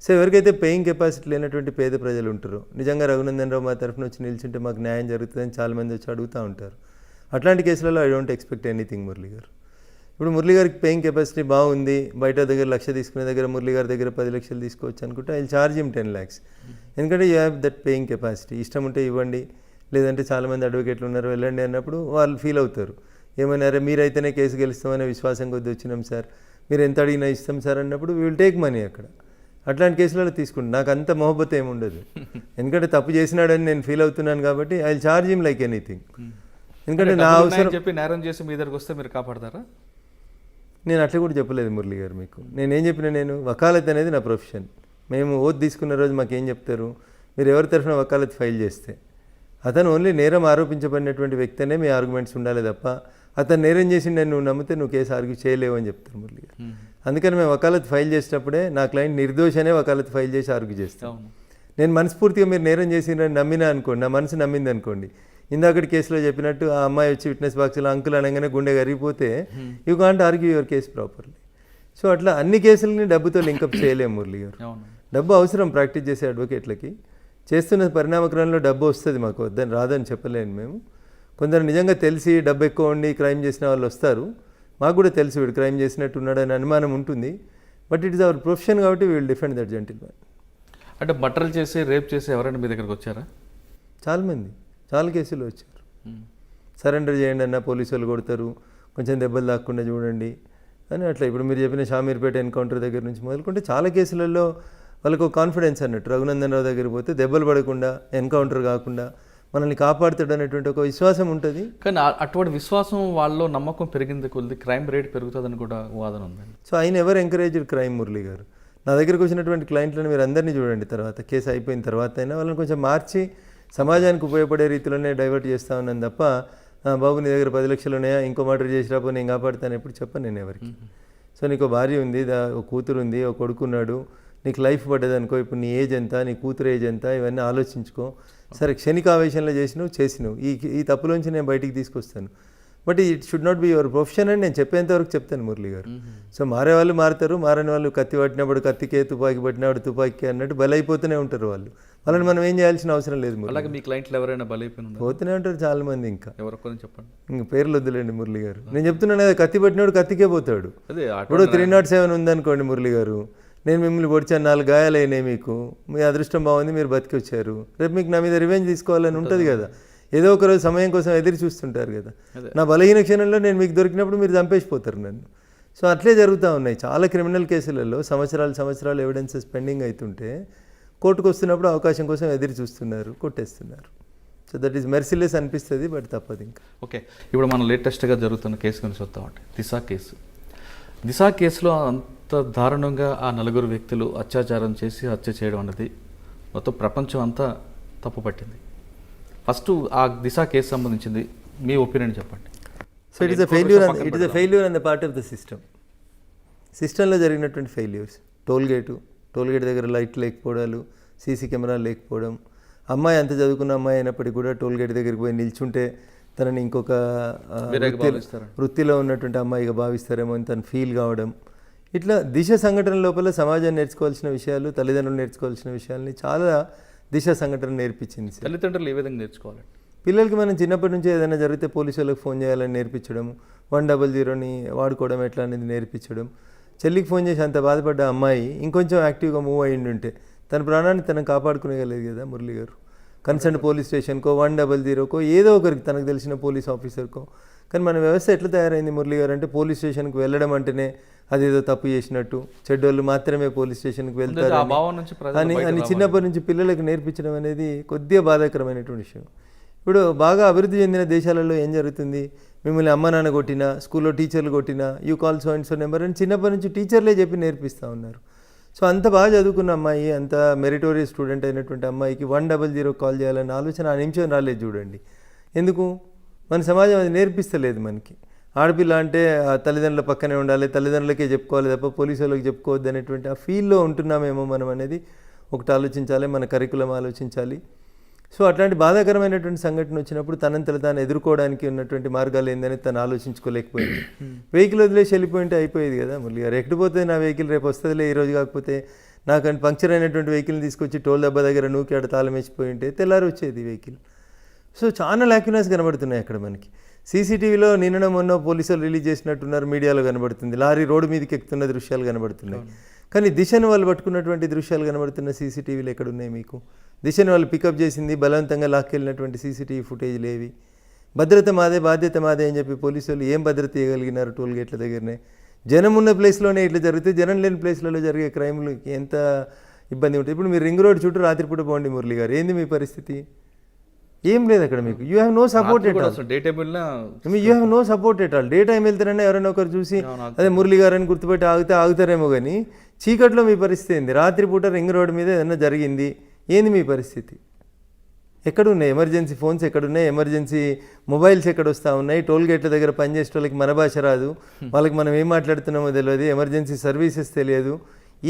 సో ఎవరికైతే పేయింగ్ కెపాసిటీ లేనటువంటి పేద ప్రజలు ఉంటారో, నిజంగా రఘునందన్ రావు మా తరఫున వచ్చి నిల్చుంటే మాకు న్యాయం జరుగుతుందని చాలామంది వచ్చి అడుగుతూ ఉంటారు. అట్లాంటి కేసులలో I don't expect anything Murali గారు. ఇప్పుడు మురళి గారికి పేయింగ్ కెపాసిటీ బాగుంది, బయట దగ్గర 1,00,000 తీసుకునే దగ్గర మురళి గారి దగ్గర 10 లక్షలు తీసుకోవచ్చు అనుకుంటే ఐ ఛార్జ్ హిమ్ 10 lakhs. ఎందుకంటే you have that paying capacity. ఇష్టం ఉంటే ఇవ్వండి, లేదంటే చాలామంది అడ్వకేట్లు ఉన్నారు వెళ్ళండి అన్నప్పుడు వాళ్ళు ఫీల్ అవుతారు. ఏమన్నారే మీరైతేనే కేసు గెలుస్తామనే విశ్వాసం కొద్ది వచ్చినాం సార్, మీరు ఎంత అడిగినా ఇస్తాం సార్ అన్నప్పుడు వీ విల్ టేక్ మనీ. అక్కడ అట్లాంటి కేసులలో తీసుకుంటాను. నాకు అంత మొహబ్బత్ ఏముండదు, ఎందుకంటే తప్పు చేసినాడని నేను ఫీల్ అవుతున్నాను కాబట్టి I will charge him like anything. ఎందుకంటే నా అవసరం చెప్పి నేరం చేసి మీ దగ్గరకు వస్తే మీరు కాపాడతారా? నేను అట్లా కూడా చెప్పలేదు మురళి గారు మీకు. నేనేం చెప్పినా, నేను వకాలత్ అనేది నా ప్రొఫెషన్. మేము ఓత్ తీసుకున్న రోజు మాకేం చెప్తారు, మీరు ఎవరి తరఫున వకాలత్ ఫైల్ చేస్తే అతను ఓన్లీ నేరం ఆరోపించబడినటువంటి వ్యక్తినే మీ ఆర్గ్యుమెంట్స్ ఉండాలి తప్ప అతను నేరం చేసిండని నువ్వు నమ్మితే నువ్వు కేసు ఆర్గ్యూ చేయలేవు అని చెప్తారు మురళి గారు. అందుకని మేము వకాలత్ ఫైల్ చేసేటప్పుడే నా క్లయింట్ నిర్దోషనే వకాలత్ ఫైల్ చేసి ఆర్గ్యూ చేస్తాం. నేను మనస్ఫూర్తిగా మీరు నేరం చేసిందని నమ్మినా అనుకోండి, నా మనసు నమ్మింది అనుకోండి, ఇందాకటి కేసులో చెప్పినట్టు ఆ అమ్మాయి వచ్చి విట్నెస్ బాక్స్లో అంకుల్ అనగానే గుండె కరిగిపోతే you can't argue your case properly. So అట్లా అన్ని కేసులని డబ్బుతో లింకప్ చేయలేము మురళి గారు. డబ్బు అవసరం ప్రాక్టీస్ చేసే అడ్వకేట్లకి. చేస్తున్న పరిణామక్రమంలో డబ్బు వస్తుంది, మాకు వద్దని రాదని చెప్పలేను మేము. కొందరు నిజంగా తెలిసి డబ్బు ఎక్కువ ఉండి క్రైమ్ చేసిన వాళ్ళు వస్తారు, మాకు కూడా తెలుసు వీడు క్రైమ్ చేసినట్టు ఉన్నాడని అనుమానం ఉంటుంది. But it is our profession కాబట్టి we will defend that gentlemen. అంటే మర్డర్లు చేసి రేప్ చేసి ఎవరైనా మీ దగ్గరకు వచ్చారా? చాలామంది, చాలా కేసులు వచ్చారు. సరెండర్ చేయండి అన్న పోలీసు వాళ్ళు కొడతారు, కొంచెం దెబ్బలు దాక్కుండా చూడండి అని అట్లా. ఇప్పుడు మీరు చెప్పిన షామీర్పేట ఎన్కౌంటర్ దగ్గర నుంచి మొదలుకుంటే చాలా కేసులలో వాళ్ళకు కాన్ఫిడెన్స్ అన్నట్టు, రఘునందన్ రావు దగ్గర పోతే దెబ్బలు పడకుండా, ఎన్కౌంటర్ కాకుండా మనల్ని కాపాడుతాడు అనేటువంటి ఒక విశ్వాసం ఉంటుంది. కానీ అటువంటి విశ్వాసం వాళ్ళలో నమ్మకం పెరిగింది కొద్ది క్రైమ్ రేట్ పెరుగుతుందని కూడా వాదన ఉందండి. సో ఆయన ఎవరు ఎంకరేజ్డ్ క్రైమ్ మురళి గారు? నా దగ్గరకు వచ్చినటువంటి క్లయింట్లను మీరు అందరినీ చూడండి, తర్వాత కేసు అయిపోయిన తర్వాత అయినా వాళ్ళని కొంచెం మార్చి సమాజానికి ఉపయోగపడే రీతిలోనే డైవర్ట్ చేస్తా ఉన్నాను తప్ప బాబు నీ దగ్గర 10 లక్షలు ఉన్నాయా, ఇంకో మర్డర్ చేసి రాబో నేను కాపాడుతాను ఎప్పుడు చెప్పను నేను ఎవరికి. సో నీకు భార్య ఉంది, ఒక కూతురు ఉంది, ఒక కొడుకున్నాడు, నీకు లైఫ్ పడ్డది అనుకో, ఇప్పుడు నీ ఏజ్ ఎంత, నీ కూతురు ఏజ్ ఎంత, ఇవన్నీ ఆలోచించుకో. సరే క్షణికావేశంలో చేసినావు, ఈ తప్పులోంచి నేను బయటికి తీసుకొస్తాను, but it should not be your profession అని నేను చెప్పేంతవరకు చెప్తాను మురళి గారు. సో మారే వాళ్ళు మారుతారు, మారని వాళ్ళు కత్తి పట్టినప్పుడు కత్తికే, తుపాకీ పట్టినప్పుడు తుపాకీ అన్నట్టు బలైపోతూనే ఉంటారు వాళ్ళు. వాళ్ళని మనం ఏం చేయాల్సిన అవసరం లేదు మురళి. అలాగే మీ క్లయింట్లు ఎవరైనా బలైపోయిన పోతూనే ఉంటారు చాలా మంది. ఇంకా ఎవరొక్కరిని చెప్పండి, ఇంక పేర్లు వద్దులేండి మురళి గారు. నేను చెప్తున్నాను కదా, కత్తి పట్టినోడు కత్తికే పోతాడు. అదే ఇప్పుడు 307 ఉందనుకోండి మురళి గారు, నేను మిమ్మల్ని పొడిచాను, 4 గాయాలైనాయి, మీకు మీ అదృష్టం బాగుంది, మీరు బతికి వచ్చారు, రేపు మీకు నా మీద రివెంజ్ తీసుకోవాలని ఉంటుంది కదా. ఏదో ఒక రోజు సమయం కోసం ఎదురు చూస్తుంటారు కదా. నా బలహీన క్షణంలో నేను మీకు దొరికినప్పుడు మీరు చంపేసిపోతారు నన్ను. సో అట్లే జరుగుతూ ఉన్నాయి చాలా క్రిమినల్ కేసులలో. సంవత్సరాలు ఎవిడెన్సెస్ పెండింగ్ అవుతుంటే కోర్టుకు వస్తున్నప్పుడు అవకాశం కోసం ఎదురు చూస్తున్నారు, కొట్టేస్తున్నారు. సో దట్ ఈస్ మెర్సిలెస్ అనిపిస్తుంది, బట్ తప్పదు ఇంకా. ఓకే, ఇప్పుడు మనం లేటెస్ట్గా జరుగుతున్న కేసు గురించి వస్తామంటే దిశ కేసులో అంత దారుణంగా ఆ 4 వ్యక్తులు అత్యాచారం చేసి హత్య చేయడం అన్నది మొత్తం ప్రపంచం అంతా తప్పుపట్టింది. ఫస్ట్ ఆ దిశ కేసు సంబంధించింది మీ ఒపీనియన్ చెప్పండి. So it is a failure on the part of the సిస్టంలో జరిగినటువంటి ఫెయిల్యూర్స్. టోల్గేట్ దగ్గర లైట్ లేకపోవడాలు, సీసీ కెమెరాలు లేకపోవడం, అమ్మాయి అంత చదువుకున్న అమ్మాయి అయినప్పటికీ కూడా టోల్గేట్ దగ్గరికి పోయి నిల్చుంటే తనని ఇంకొక వృత్తిలో ఉన్నటువంటి అమ్మాయిగా భావిస్తారేమో అని తను ఫీల్ కావడం. ఇట్లా దిశ సంఘటన లోపల సమాజం నేర్చుకోవాల్సిన విషయాలు, తల్లిదండ్రులు నేర్చుకోవాల్సిన విషయాల్ని చాలా దిశ సంఘటన నేర్పించింది. తల్లిదండ్రులు ఏ విధంగా నేర్చుకోవాలి? పిల్లలకి మనం చిన్నప్పటి నుంచి ఏదైనా జరిగితే పోలీసు వాళ్ళకి ఫోన్ చేయాలని నేర్పించడం, 100ని వాడుకోవడం ఎట్లా అనేది నేర్పించడం. చెల్లికి ఫోన్ చేసి అంత బాధపడ్డ అమ్మాయి ఇంకొంచెం యాక్టివ్గా మూవ్ అయ్యిండి ఉంటే తన ప్రాణాన్ని తనకు కాపాడుకునేగలేదు కదా మురళి గారు. కన్సర్న్ పోలీస్ స్టేషన్కో, 100కో, ఏదో ఒకరికి తనకు తెలిసిన పోలీస్ ఆఫీసర్కో. కానీ మన వ్యవస్థ ఎట్లా తయారైంది మురళి గారు అంటే, పోలీస్ స్టేషన్కి వెళ్ళడం అంటేనే అదేదో తప్పు చేసినట్టు, చెడ్డోళ్ళు మాత్రమే పోలీస్ స్టేషన్కి వెళ్తారు అని చిన్నప్పటి నుంచి పిల్లలకు నేర్పించడం అనేది కొద్దిగా బాధాకరమైనటువంటి విషయం. ఇప్పుడు బాగా అభివృద్ధి చెందిన దేశాలలో ఏం జరుగుతుంది, మిమ్మల్ని అమ్మ నాన్న కొట్టినా, స్కూల్లో టీచర్లు కొట్టినా, you call so and so number అని చిన్నప్పటి నుంచి టీచర్లే చెప్పి నేర్పిస్తూ ఉన్నారు. సో అంత బాగా చదువుకున్న అమ్మాయి, అంత మెరిటోరియస్ స్టూడెంట్ అయినటువంటి అమ్మాయికి 100 కాల్ చేయాలన్న ఆలోచన ఆ నిమిషం రాలేదు చూడండి. ఎందుకు? మన సమాజం అది నేర్పిస్తలేదు మనకి. ఆడపిల్ల అంటే తల్లిదండ్రుల పక్కనే ఉండాలి, తల్లిదండ్రులకే చెప్పుకోవాలి తప్ప పోలీసు వాళ్ళకి చెప్పుకోవద్దు అనేటువంటి ఆ ఫీల్లో ఉంటున్నామేమో మనం అనేది ఒకటి ఆలోచించాలి, మన కరికులం ఆలోచించాలి. సో అట్లాంటి బాధాకరమైనటువంటి సంఘటన వచ్చినప్పుడు తనంతట తాను ఎదుర్కోవడానికి ఉన్నటువంటి మార్గాలు ఏందని తను ఆలోచించుకోలేకపోయింది. వెహికల్ వదిలేసి వెళ్ళిపోయింటే అయిపోయేది కదా మురళి గారు. ఎక్కడిపోతే నా వెహికల్ రేపు వస్తుందిలే, ఈరోజు కాకపోతే నాకంటే పంక్చర్ అయినటువంటి వెహికల్ని తీసుకొచ్చి టోల్ దెబ్బ దగ్గర నూకి ఆడ తాళం వేసిపోయింటే తెల్లారి వచ్చేది వెహికల్. సో చాలా లాక్యునస్ కనబడుతున్నాయి అక్కడ మనకి. సీసీటీవీలో నిన్న మొన్న పోలీసులు రిలీజ్ చేసినట్టున్నారు, మీడియాలో కనబడుతుంది, లారీ రోడ్డు మీదకి ఎక్కుతున్న దృశ్యాలు కనబడుతున్నాయి. కానీ దిశను వాళ్ళు పట్టుకున్నటువంటి దృశ్యాలు కనబడుతున్న సీసీటీవీలు ఎక్కడున్నాయి మీకు? దిశను వాళ్ళు పికప్ చేసింది, బలవంతంగా లాక్కెళ్ళినటువంటి సీసీటీవీ ఫుటేజ్లు ఏవి? భద్రత మాదే, బాధ్యత మాదే అని చెప్పి పోలీసు వాళ్ళు ఏం భద్రత ఇవ్వగలిగినారు? టోల్ గేట్ల దగ్గరనే జనం ఉన్న ప్లేస్లోనే ఇట్లా జరిగితే జనం లేని ప్లేస్లలో జరిగే క్రైమ్లు ఎంత ఇబ్బంది ఉంటుంది. ఇప్పుడు మీరు రింగ్ రోడ్ చుట్టూ రాత్రిపూట పోండి మురళి గారు, ఏంది మీ పరిస్థితి? ఏం లేదు అక్కడ మీకు. You have no support at all. You have no support at all. Day time వెళ్తారనే ఎవరైనా ఒకరు చూసి అదే మురళి గారు అని గుర్తుపెట్టి ఆగుతారేమో, కానీ చీకట్లో మీ పరిస్థితి ఏంది? రాత్రిపూట రింగ్ రోడ్ మీద ఏదైనా జరిగింది, ఏంది మీ పరిస్థితి? ఎక్కడున్నాయి ఎమర్జెన్సీ ఫోన్స్? ఎక్కడున్నాయి ఎమర్జెన్సీ మొబైల్స్? ఎక్కడ వస్తూ ఉన్నాయి? టోల్ గేట్ల దగ్గర పనిచేసే వాళ్ళకి మన భాష రాదు, వాళ్ళకి మనం ఏం మాట్లాడుతున్నామో తెలియదు, ఎమర్జెన్సీ సర్వీసెస్ తెలియదు,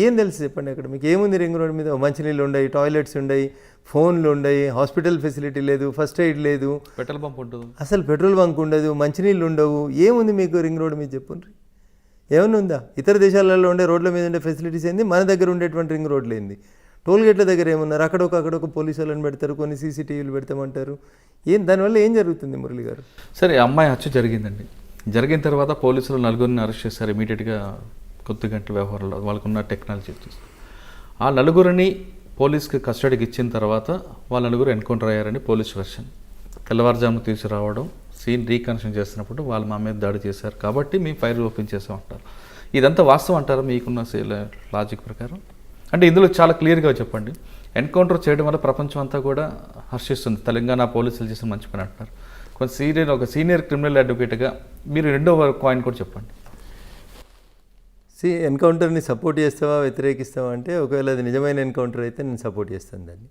ఏం తెలుసు చెప్పండి? అక్కడ మీకు ఏముంది? రింగ్ రోడ్ మీద మంచినీళ్ళు ఉన్నాయి, టాయిలెట్స్ ఉన్నాయి, ఫోన్లు ఉన్నాయి, హాస్పిటల్ ఫెసిలిటీ లేదు, ఫస్ట్ ఎయిడ్ లేదు, పెట్రోల్ బంక్ ఉండదు, అసలు పెట్రోల్ బంక్ ఉండదు, మంచినీళ్ళు ఉండవు. ఏముంది మీకు రింగ్ రోడ్ మీద చెప్పండి? ఏమన్నా ఉందా? ఇతర దేశాలలో ఉండే రోడ్ల మీద ఉండే ఫెసిలిటీస్ ఏంది, మన దగ్గర ఉండేటువంటి రింగ్ రోడ్లు ఏంది? టోల్ గేట్ల దగ్గర ఏమున్నారు? అక్కడొక పోలీసు వాళ్ళని పెడతారు, కొన్ని సీసీటీవీలు పెడతామంటారు. దానివల్ల ఏం జరుగుతుంది మురళి గారు? సరే, అమ్మాయి హత్య జరిగిందండి. జరిగిన తర్వాత పోలీసులు 4 అరెస్ట్ చేశారు ఇమీడియట్గా. కొద్ది గంటల వ్యవహారంలో వాళ్ళకున్న టెక్నాలజీ చూసి ఆ 4 పోలీస్కి కస్టడీకి ఇచ్చిన తర్వాత వాళ్ళ 4 ఎన్కౌంటర్ అయ్యారని పోలీస్ వెర్షన్. తెల్లవారుజామున తీసుకురావడం, సీన్ రీకన్స్ట్రక్షన్ చేస్తున్నప్పుడు వాళ్ళు మా మీద దాడి చేశారు కాబట్టి మేము ఫైర్ ఓపెన్ చేసాం అంటారు. ఇదంతా వాస్తవం అంటారా మీకున్న లాజిక్ ప్రకారం? అంటే ఇందులో చాలా క్లియర్గా చెప్పండి. ఎన్కౌంటర్ చేయడం వల్ల ప్రపంచం అంతా కూడా హర్షిస్తుంది, తెలంగాణ పోలీసులు చేసిన మంచి పని అంటారు. ఒక సీనియర్ క్రిమినల్ అడ్వకేట్గా మీరు రెండో పాయింట్ కూడా చెప్పండి. ఎన్కౌంటర్ని సపోర్ట్ చేస్తావా వ్యతిరేకిస్తావా అంటే, ఒకవేళ అది నిజమైన ఎన్కౌంటర్ అయితే నేను సపోర్ట్ చేస్తాను దాన్ని.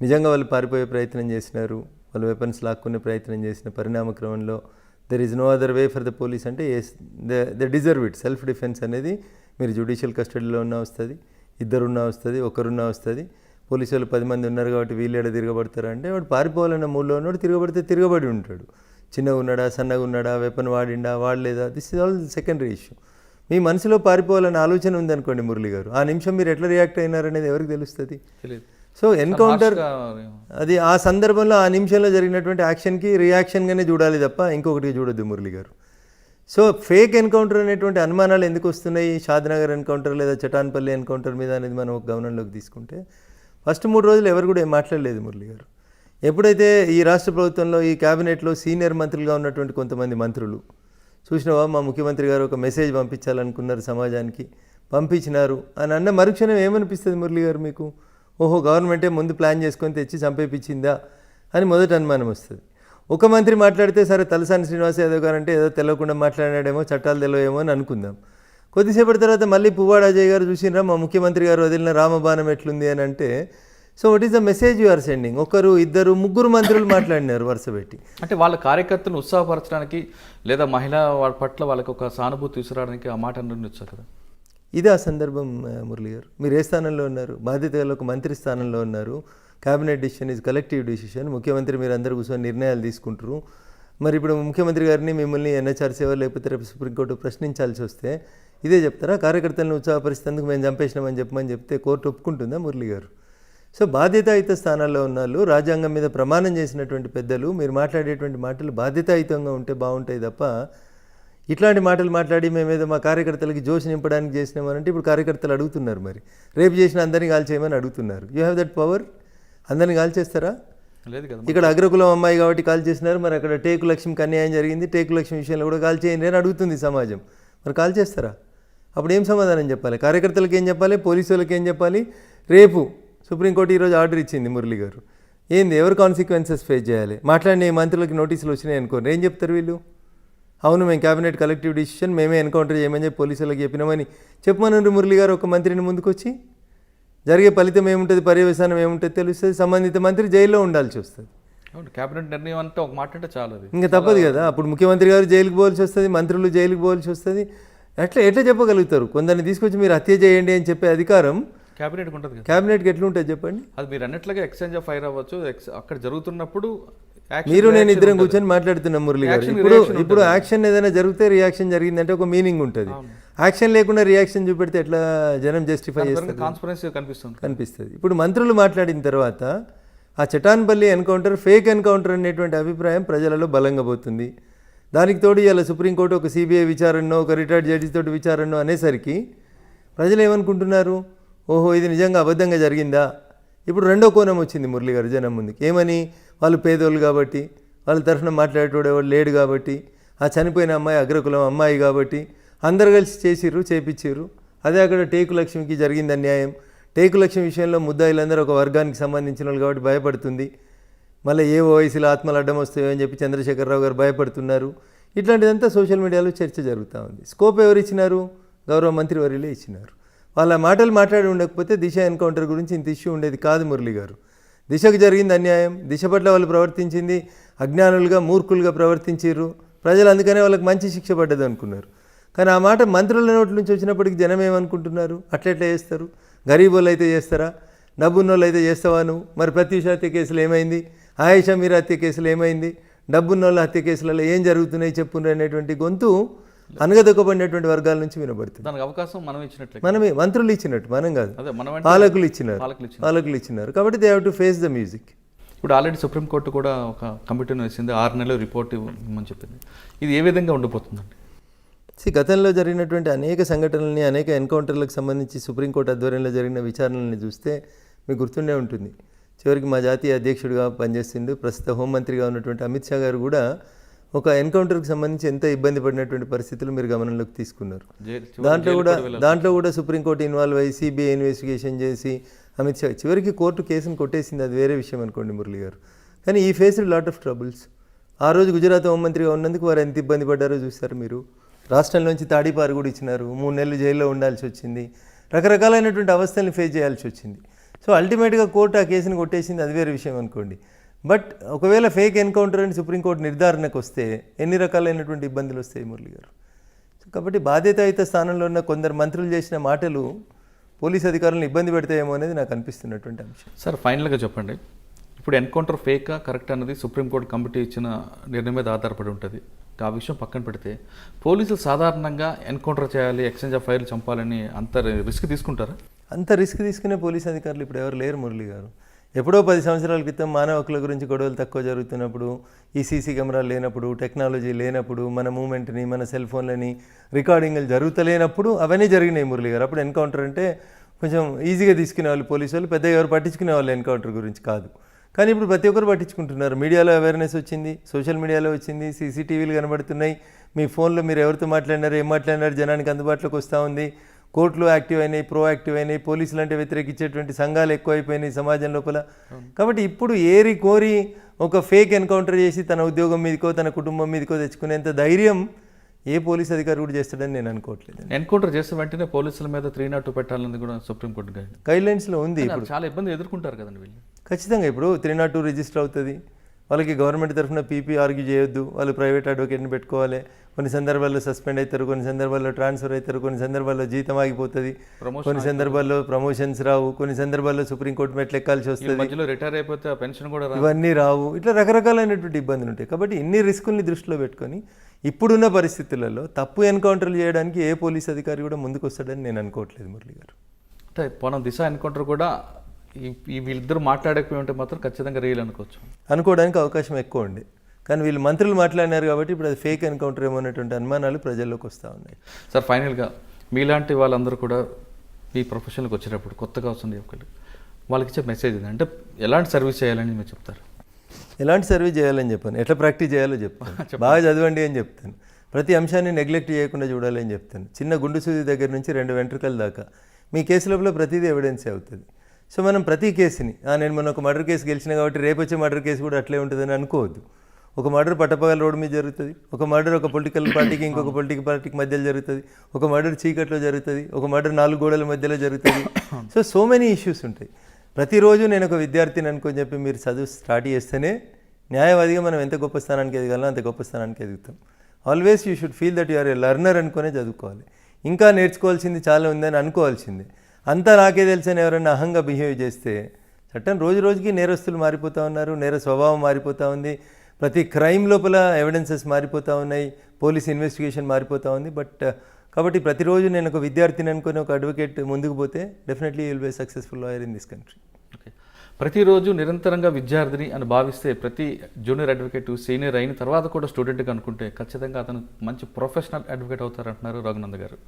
నిజంగా వాళ్ళు పారిపోయే ప్రయత్నం చేసినారు, వాళ్ళు వెపన్స్ లాక్కునే ప్రయత్నం చేసిన పరిణామ క్రమంలో there is no other way for the police అంటే they deserve it. Self defence అనేది మీరు జ్యుడిషియల్ కస్టడీలో ఉన్నా వస్తుంది, ఇద్దరున్నా వస్తుంది, ఒకరున్నా వస్తుంది. పోలీసు వాళ్ళు 10 మంది ఉన్నారు కాబట్టి వీళ్ళేడ తిరగబడతారా అంటే వాడు పారిపోవాలన్న మూడ్లో ఉన్నాడు, తిరగబడితే తిరగబడి ఉంటాడు. చిన్నగా ఉన్నాడా, సన్నగా ఉన్నాడా, వెపన్ వాడిండా, వాడలేదా, this is all secondary issue. మీ మనసులో పారిపోవాలన్న ఆలోచన ఉందనుకోండి మురళి గారు, ఆ నిమిషం మీరు ఎట్లా రియాక్ట్ అయినారనేది ఎవరికి తెలుస్తుంది? సో ఎన్కౌంటర్ అది ఆ సందర్భంలో ఆ నిమిషంలో జరిగినటువంటి యాక్షన్కి రియాక్షన్గానే చూడాలి తప్ప ఇంకొకటి చూడొద్దు మురళి గారు. సో ఫేక్ ఎన్కౌంటర్ అనేటువంటి అనుమానాలు ఎందుకు వస్తున్నాయి షాద్నగర్ ఎన్కౌంటర్ లేదా చటాన్పల్లి ఎన్కౌంటర్ మీద అనేది మనం ఒక గమనంలోకి తీసుకుంటే, ఫస్ట్ 3 రోజులు ఎవరు కూడా ఏం మాట్లాడలేదు మురళి గారు. ఎప్పుడైతే ఈ రాష్ట్ర ప్రభుత్వంలో ఈ క్యాబినెట్లో సీనియర్ మంత్రులుగా ఉన్నటువంటి కొంతమంది మంత్రులు చూసినావా మా ముఖ్యమంత్రి గారు ఒక మెసేజ్ పంపించాలనుకున్నారు సమాజానికి, పంపించినారు అని అన్న మరుక్షణం ఏమనిపిస్తుంది మురళి గారు మీకు? ఓహో గవర్నమెంటే ముందు ప్లాన్ చేసుకొని తెచ్చి చంపేపించిందా అని మొదట అనుమానం వస్తుంది. ఒక మంత్రి మాట్లాడితే సరే తలసాని శ్రీనివాస్ యాదవ్ గారు అంటే ఏదో తెలియకుండా మాట్లాడాడేమో, చట్టాలు తెలియమో అని అనుకుందాం. కొద్దిసేపటి తర్వాత మళ్ళీ పువ్వాడ అజయ్ గారు చూసినరా మా ముఖ్యమంత్రి గారు వదిలిన రామబాణం ఎట్లుంది అని అంటే, so what is the message you are sending? ఒకరు, ఇద్దరు, ముగ్గురు మంత్రులు మాట్లాడినారు వరుస పెట్టి. అంటే వాళ్ళ కార్యకర్తను ఉత్సాహపరచడానికి లేదా మహిళా వాళ్ళ పట్ల వాళ్ళకి ఒక సానుభూతి తీసుకురావడానికి ఆ మాట ఉండొచ్చు కదా. ఇది ఆ సందర్భం మురళి గారు. మీరు ఏ స్థానంలో ఉన్నారు? బాధ్యత గల ఒక మంత్రి స్థానంలో ఉన్నారు. Cabinet decision is collective decision. ముఖ్యమంత్రి మీరు అందరూ కూర్చొని నిర్ణయాలు తీసుకుంటారు. మరి ఇప్పుడు ముఖ్యమంత్రి గారిని మిమ్మల్ని ఎన్హెచ్ఆర్సీ లేకపోతే రేపు సుప్రీంకోర్టు ప్రశ్నించాల్సి వస్తే ఇదే చెప్తారా? కార్యకర్తలను ఉత్సాహపరిచేందుకు మేము చంపేసినామని చెప్పమని చెప్తే కోర్టు ఒప్పుకుంటుందా మురళి గారు? సో బాధ్యతాయుత స్థానాల్లో ఉన్న వాళ్ళు, రాజ్యాంగం మీద ప్రమాణం చేసినటువంటి పెద్దలు, మీరు మాట్లాడేటువంటి మాటలు బాధ్యతాయుతంగా ఉంటే బాగుంటాయి తప్ప ఇట్లాంటి మాటలు మాట్లాడి మేమేదో మా కార్యకర్తలకి జోష్ నింపడానికి చేసినామనంటే ఇప్పుడు కార్యకర్తలు అడుగుతున్నారు, మరి రేపు చేసిన అందరినీ కాల్ చేయమని అడుగుతున్నారు. You have that power. అందరినీ కాల్ చేస్తారా? లేదు కదా. ఇక్కడ అగ్రకులం అమ్మాయి కాబట్టి కాల్ చేసినారు, మరి అక్కడ టేకు లక్ష్మికి అన్యాయం జరిగింది, టేకు లక్ష్మి విషయంలో కూడా కాల్ చేయండి అని అడుగుతుంది సమాజం. మరి కాల్ చేస్తారా? అప్పుడు ఏం సమాధానం చెప్పాలి? కార్యకర్తలకు ఏం చెప్పాలి? పోలీసు వాళ్ళకి ఏం చెప్పాలి? రేపు సుప్రీంకోర్టు ఈరోజు ఆర్డర్ ఇచ్చింది మురళి గారు, ఏంది ఎవరు కాన్సిక్వెన్సెస్ ఫేస్ చేయాలి? మాట్లాడిన మంత్రులకి నోటీసులు వచ్చినాయి అనుకోండి, ఏం చెప్తారు వీళ్ళు? అవును మేము క్యాబినెట్ కలెక్టివ్ డిసిషన్, మేమే ఎన్కౌంటర్ చేయమని చెప్పి పోలీసులకు చెప్పినామని చెప్పమనండి మురళి గారు. ఒక మంత్రిని ముందుకొచ్చి జరిగే ఫలితం ఏముంటుంది, పర్యవసానం ఏముంటుంది తెలుస్తుంది. సంబంధిత మంత్రి జైల్లో ఉండాల్సి వస్తుంది. క్యాబినెట్ నిర్ణయం అంటే ఒక మాట అంటే చాలు, అది ఇంకా తప్పదు కదా. అప్పుడు ముఖ్యమంత్రి గారు జైలుకి పోవాల్సి వస్తుంది, మంత్రులు జైలుకి పోవాల్సి వస్తుంది. ఎట్లా చెప్పగలుగుతారు? కొందరిని తీసుకొచ్చి మీరు హత్య చేయండి అని చెప్పే అధికారం క్యాబినెట్కి ఉంటుంది కదా. క్యాబినెట్కి ఎట్లుంటుంది చెప్పండి? అది మీరు అన్నట్లుగా ఎక్స్చేంజ్ ఆఫ్ ఫైర్ అవ్వచ్చు, అక్కడ జరుగుతున్నప్పుడు మీరు నేను ఇద్దరం కూర్చొని మాట్లాడుతున్నాం మురళి గారు. ఇప్పుడు యాక్షన్ ఏదైనా జరిగితే రియాక్షన్ జరిగిందంటే ఒక మీనింగ్ ఉంటుంది. యాక్షన్ లేకుండా రియాక్షన్ చూపెడితే ఎట్లా జనం జస్టిఫై చేస్తారు? కాన్స్పరెన్సీ కనిపిస్తుంది. ఇప్పుడు మంత్రులు మాట్లాడిన తర్వాత ఆ చటాన్పల్లి ఎన్కౌంటర్ ఫేక్ ఎన్కౌంటర్ అనేటువంటి అభిప్రాయం ప్రజలలో బలంగా పోతుంది. దానికి తోడు ఇలా సుప్రీంకోర్టు ఒక సిబిఐ విచారణో, ఒక రిటైర్డ్ జడ్జి తోటి విచారణో అనేసరికి ప్రజలు ఏమనుకుంటున్నారు? ఓహో ఇది నిజంగా అబద్ధంగా జరిగిందా? ఇప్పుడు రెండో కోణం వచ్చింది మురళి గారు జనం ముందుకు. ఏమని? వాళ్ళు పేదోళ్ళు కాబట్టి, వాళ్ళ తరఫున మాట్లాడేటోడు ఎవరు లేడు కాబట్టి, ఆ చనిపోయిన అమ్మాయి అగ్రకులం అమ్మాయి కాబట్టి అందరు కలిసి చేపించారు. అదే అక్కడ టేకు లక్ష్మికి జరిగింది అన్యాయం. టేకు లక్ష్మి విషయంలో ముద్దాయిలందరూ ఒక వర్గానికి సంబంధించిన వాళ్ళు కాబట్టి భయపడుతుంది. మళ్ళీ ఏ ఓవైసీలో ఆత్మలు అడ్డం వస్తాయో అని చెప్పి చంద్రశేఖరరావు గారు భయపడుతున్నారు. ఇట్లాంటిదంతా సోషల్ మీడియాలో చర్చ జరుగుతూ ఉంది. స్కోప్ ఎవరు ఇచ్చినారు? గౌరవ మంత్రి వర్యులే ఇచ్చినారు. వాళ్ళ మాటలు మాట్లాడి ఉండకపోతే దిశ ఎన్కౌంటర్ గురించి ఇంత ఇష్యూ ఉండేది కాదు మురళి గారు. దిశకు జరిగింది అన్యాయం, దిశ పట్ల వాళ్ళు ప్రవర్తించింది అజ్ఞానులుగా, మూర్ఖులుగా ప్రవర్తించారు. ప్రజలు అందుకనే వాళ్ళకి మంచి శిక్ష పడ్డది అనుకున్నారు. కానీ ఆ మాట మంత్రుల నోట్ల నుంచి వచ్చినప్పటికీ జనం ఏమనుకుంటున్నారు? అట్లెట్లా చేస్తారు? గరీబోళ్ళు అయితే చేస్తారా? డబ్బున్నోళ్ళు అయితే చేస్తావా నువ్వు? మరి ప్రత్యూష హత్య కేసులు ఏమైంది? ఆయేషా మీరా హత్య కేసులు ఏమైంది? డబ్బున్నోళ్ళ హత్య కేసులలో ఏం జరుగుతున్నాయి చెప్పుండ్రు అనేటువంటి గొంతు అనగదొక్కబడినటువంటి వర్గాల నుంచి వినబడుతుంది. దానికి అవకాశం మనం ఇచ్చినట్లే, మనమే మంత్రులు ఇచ్చినట్టు, మనం కాదు, పాలకులు ఇచ్చినారు. కాబట్టి they have to face the music. ఇప్పుడు ఆల్రెడీ సుప్రీంకోర్టు కూడా ఒక కమిటీని వేసింది, 6 నెలలు రిపోర్ట్ ఇవ్వమని చెప్పింది. ఇది ఏ విధంగా ఉండిపోతుందండి? గతంలో జరిగినటువంటి అనేక సంఘటనలని, అనేక ఎన్కౌంటర్లకు సంబంధించి సుప్రీంకోర్టు ఆధ్వర్యంలో జరిగిన విచారణల్ని చూస్తే మీకు గుర్తుండే ఉంటుంది. చివరికి మా జాతీయ అధ్యక్షుడిగా పనిచేస్తుండు ప్రస్తుత హోంమంత్రిగా ఉన్నటువంటి అమిత్ షా గారు కూడా ఒక ఎన్కౌంటర్కి సంబంధించి ఎంత ఇబ్బంది పడినటువంటి పరిస్థితులు మీరు గమనంలోకి తీసుకున్నారు. దాంట్లో కూడా సుప్రీంకోర్టు ఇన్వాల్వ్ అయ్యి సిబిఐ ఇన్వెస్టిగేషన్ చేసి అమిత్ షా చివరికి కోర్టు కేసును కొట్టేసింది. అది వేరే విషయం అనుకోండి మురళి గారు. కానీ ఈ ఫేస్డ్ లాట్ ఆఫ్ ట్రబుల్స్. ఆ రోజు గుజరాత్ హోంమంత్రిగా ఉన్నందుకు వారు ఎంత ఇబ్బంది పడ్డారో చూస్తారు మీరు. రాష్ట్రంలోంచి తాడిపారు కూడా ఇచ్చినారు, 3 నెలలు జైల్లో ఉండాల్సి వచ్చింది, రకరకాలైనటువంటి అవస్థల్ని ఫేస్ చేయాల్సి వచ్చింది. సో అల్టిమేట్గా కోర్టు ఆ కేసును కొట్టేసింది, అది వేరే విషయం అనుకోండి. బట్ ఒకవేళ ఫేక్ ఎన్కౌంటర్ అని సుప్రీంకోర్టు నిర్ధారణకు వస్తే ఎన్ని రకాలైనటువంటి ఇబ్బందులు వస్తాయి మురళి గారు. కాబట్టి బాధ్యతాయుత స్థానంలో ఉన్న కొందరు మంత్రులు చేసిన మాటలు పోలీస్ అధికారులను ఇబ్బంది పెడతాయేమో అనేది నాకు అనిపిస్తున్నటువంటి అంశం. సార్ ఫైనల్గా చెప్పండి, ఇప్పుడు ఎన్కౌంటర్ ఫేకా కరెక్ట్ అన్నది సుప్రీంకోర్టు కమిటీ ఇచ్చిన నిర్ణయం మీద ఆధారపడి ఉంటుంది. ఆ విషయం పక్కన పెడితే పోలీసులు సాధారణంగా ఎన్కౌంటర్ చేయాలి, ఎక్స్చేంజ్ ఆఫ్ ఫైర్లు చంపాలని అంత రిస్క్ తీసుకుంటారా? అంత రిస్క్ తీసుకునే పోలీస్ అధికారులు ఇప్పుడు ఎవరు లేరు మురళి గారు. ఎప్పుడో 10 సంవత్సరాల క్రితం మానవ హక్కుల గురించి గొడవలు తక్కువ జరుగుతున్నప్పుడు, ఈ సీసీ కెమెరాలు లేనప్పుడు, టెక్నాలజీ లేనప్పుడు, మన మూమెంట్ని, మన సెల్ ఫోన్లని రికార్డింగ్లు జరుగుతలేనప్పుడు అవన్నీ జరిగినాయి మురళి గారు. అప్పుడు ఎన్కౌంటర్ అంటే కొంచెం ఈజీగా తీసుకునే వాళ్ళు పోలీసు వాళ్ళు, పెద్దగా ఎవరు పట్టించుకునే వాళ్ళు ఎన్కౌంటర్ గురించి కాదు. కానీ ఇప్పుడు ప్రతి ఒక్కరు పట్టించుకుంటున్నారు. మీడియాలో అవేర్నెస్ వచ్చింది, సోషల్ మీడియాలో వచ్చింది, సీసీటీవీలు కనబడుతున్నాయి. మీ ఫోన్లో మీరు ఎవరితో మాట్లాడినారు, ఏం మాట్లాడినారు జనానికి అందుబాటులోకి వస్తూ ఉంది. కోర్టులు యాక్టివ్ అయినాయి, ప్రోయాక్టివ్ అయినాయి, పోలీసులు అంటే వ్యతిరేకించేటువంటి సంఘాలు ఎక్కువైపోయినాయి సమాజం లోపల. కాబట్టి ఇప్పుడు ఏరి కోరి ఒక ఫేక్ ఎన్కౌంటర్ చేసి తన ఉద్యోగం మీదకో తన కుటుంబం మీదకో తెచ్చుకునేంత ధైర్యం ఏ పోలీస్ అధికారి కూడా చేస్తాడని నేను అనుకోవట్లేదు. ఎన్కౌంటర్ చేసిన వెంటనే పోలీసుల మీద 302 పెట్టాలన్నది కూడా సుప్రీంకోర్టు గైడ్లైన్స్లో ఉంది. ఇప్పుడు చాలా ఇబ్బంది ఎదుర్కొంటారు కదండి వీళ్ళు. ఖచ్చితంగా ఇప్పుడు 302 రిజిస్టర్ అవుతుంది. వాళ్ళకి గవర్నమెంట్ తరఫున పీపీ ఆర్గ్యూ చేయొద్దు, వాళ్ళు ప్రైవేట్ అడ్వకేట్ని పెట్టుకోవాలి. కొన్ని సందర్భాల్లో సస్పెండ్ అవుతారు, కొన్ని సందర్భాల్లో ట్రాన్స్ఫర్ అవుతారు, కొన్ని సందర్భాల్లో జీతం ఆగిపోతుంది, కొన్ని సందర్భాల్లో ప్రమోషన్స్ రావు, కొన్ని సందర్భాల్లో సుప్రీంకోర్టు మెట్లు ఎక్కాల్సి వస్తుంది, రిటైర్ అయిపోతే పెన్షన్ కూడా ఇవన్నీ రావు. ఇట్లా రకరకాలైనటువంటి ఇబ్బందులు ఉంటాయి. కాబట్టి ఇన్ని రిస్కుల్ని దృష్టిలో పెట్టుకొని ఇప్పుడున్న పరిస్థితులలో తప్పు ఎన్కౌంటర్లు చేయడానికి ఏ పోలీస్ అధికారి కూడా ముందుకు వస్తాడని నేను అనుకోవట్లేదు మురళి గారు. అంటే మనం దిశ ఎన్కౌంటర్ కూడా ఈ వీళ్ళిద్దరు మాట్లాడకపోయి ఉంటే మాత్రం ఖచ్చితంగా రియల్ అనుకోవడానికి అవకాశం ఎక్కువ ఉంది. కానీ వీళ్ళు మంత్రులు మాట్లాడినారు కాబట్టి ఇప్పుడు అది ఫేక్ ఎన్కౌంటర్ ఏమో అనేటువంటి అనుమానాలు ప్రజల్లోకి వస్తూ ఉన్నాయి. సార్ ఫైనల్గా మీలాంటి వాళ్ళందరూ కూడా ఈ ప్రొఫెషన్కి వచ్చేటప్పుడు కొత్తగా వస్తుంది ఒకళ్ళు వాళ్ళకి ఇచ్చే మెసేజ్ ఇది అంటే ఎలాంటి సర్వీస్ చేయాలని మీరు చెప్తారు? ఎలాంటి సర్వీస్ చేయాలని చెప్పాను, ఎట్లా ప్రాక్టీస్ చేయాలో చెప్తాను, బాగా చదవండి అని చెప్తాను, ప్రతి అంశాన్ని నెగ్లెక్ట్ చేయకుండా చూడాలి అని చెప్తాను. చిన్న గుండు సూది దగ్గర నుంచి 2 వెంట్రుకల దాకా మీ కేసు లోపల ప్రతిదీ ఎవిడెన్సే అవుతుంది. సో మనం ప్రతి కేసుని నేను మొన్న ఒక మర్డర్ కేసు గెలిచిన కాబట్టి రేపు వచ్చే మర్డర్ కేసు కూడా అట్లే ఉంటుందని అనుకోవద్దు. ఒక మర్డర్ పట్టపగల రోడ్డు మీద జరుగుతుంది, ఒక మర్డర్ ఒక పొలిటికల్ పార్టీకి ఇంకొక పొలిటికల్ పార్టీకి మధ్యలో జరుగుతుంది, ఒక మర్డర్ చీకట్లో జరుగుతుంది, ఒక మర్డర్ 4 గోడల మధ్యలో జరుగుతుంది. సో మెనీ ఇష్యూస్ ఉంటాయి. ప్రతిరోజు నేను ఒక విద్యార్థిని అనుకొని చెప్పి మీరు చదువు స్టార్ట్ చేస్తేనే న్యాయవాదిగా మనం ఎంత గొప్ప స్థానానికి ఎదగాలో అంత గొప్ప స్థానానికి ఎదుగుతాం. Always you should feel that you are a learner అనుకునే చదువుకోవాలి. ఇంకా నేర్చుకోవాల్సింది చాలా ఉందని అనుకోవాల్సిందే. అంతా నాకే తెలుసని ఎవరైనా అహంగా బిహేవ్ చేస్తే చట్టం రోజు రోజుకి నేరస్తులు మారిపోతూ ఉన్నారు, నేర స్వభావం మారిపోతూ ఉంది, ప్రతి క్రైమ్ లోపల ఎవిడెన్సెస్ మారిపోతూ ఉన్నాయి, పోలీస్ ఇన్వెస్టిగేషన్ మారిపోతూ ఉంది. కాబట్టి ప్రతిరోజు నేను ఒక విద్యార్థిని అనుకుని ఒక అడ్వకేట్ ముందుకు పోతే definitely will be successful lawyer in this country. Okay, ప్రతిరోజు నిరంతరంగా విద్యార్థిని అని భావిస్తే ప్రతి జూనియర్ అడ్వకేట్ సీనియర్ అయిన తర్వాత కూడా స్టూడెంట్గా అనుకుంటే ఖచ్చితంగా అతను మంచి ప్రొఫెషనల్ అడ్వకేట్ అవుతారంటున్నారు రఘునంద్ గారు.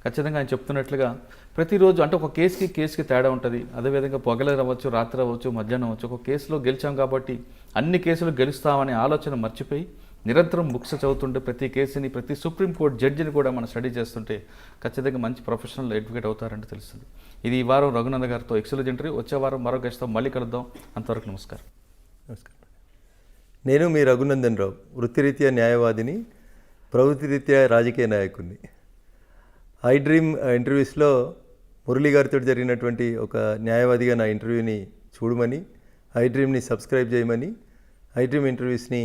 ఖచ్చితంగా ఆయన చెప్తున్నట్లుగా ప్రతిరోజు అంటే ఒక కేసుకి తేడా ఉంటుంది. అదేవిధంగా పొగలు అవ్వచ్చు, రాత్రి అవ్వచ్చు, మధ్యాహ్నం అవ్వచ్చు, ఒక కేసులో గెలిచాం కాబట్టి అన్ని కేసులు గెలుస్తామనే ఆలోచన మర్చిపోయి నిరంతరం బుక్స్ చదువుతుంటే ప్రతి కేసుని ప్రతి సుప్రీంకోర్టు జడ్జిని కూడా మనం స్టడీ చేస్తుంటే ఖచ్చితంగా మంచి ప్రొఫెషనల్ అడ్వకేట్ అవుతారంటే తెలుస్తుంది. ఇది ఈ వారం రఘునంద్ గారితో ఎక్సలెంట్ ఇంటర్వ్యూ. వచ్చే వారం మరో గెస్ట్తో మళ్ళీ కలుద్దాం. అంతవరకు నమస్కారం. నేను మీ రఘునందన్ రావు, వృత్తిరీత్యా న్యాయవాదిని, ప్రవృత్తిరీత్యా రాజకీయ నాయకుడిని. ఐ డ్రీమ్ ఇంటర్వ్యూస్లో మురళీ గారితో జరిగినటువంటి ఒక న్యాయవాదిగా నా ఇంటర్వ్యూని చూడమని, ఐ డ్రీమ్ని సబ్స్క్రైబ్ చేయమని, ఐ డ్రీమ్ ఇంటర్వ్యూస్ని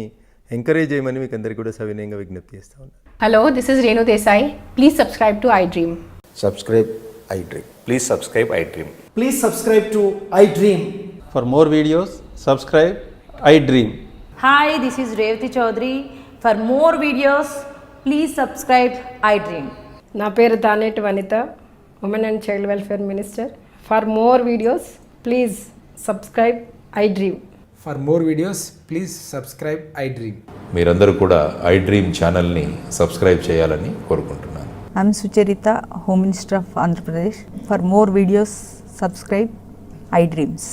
ఎంకరేజ్ చేయమని మీకు అందరికీ కూడా సవినయంగా విజ్ఞప్తి చేస్తా ఉన్నాను. Hello, this is Renu Desai. Please subscribe to iDream. Subscribe iDream. Please subscribe iDream. Please subscribe to iDream. For more videos, subscribe iDream. Hi, this is Revati Chaudhary. For more videos, please subscribe iDream. నా పేరు Daneti Vanitha, women and child welfare minister. For more videos please subscribe iDream. For more videos, please subscribe iDream. మీరందరూ కూడా iDream ఛానల్ని subscribe చేయాలని కోరుకుంటున్నాను. I'm Sucharita, Home Minister of Andhra Pradesh. For more videos, subscribe iDreams.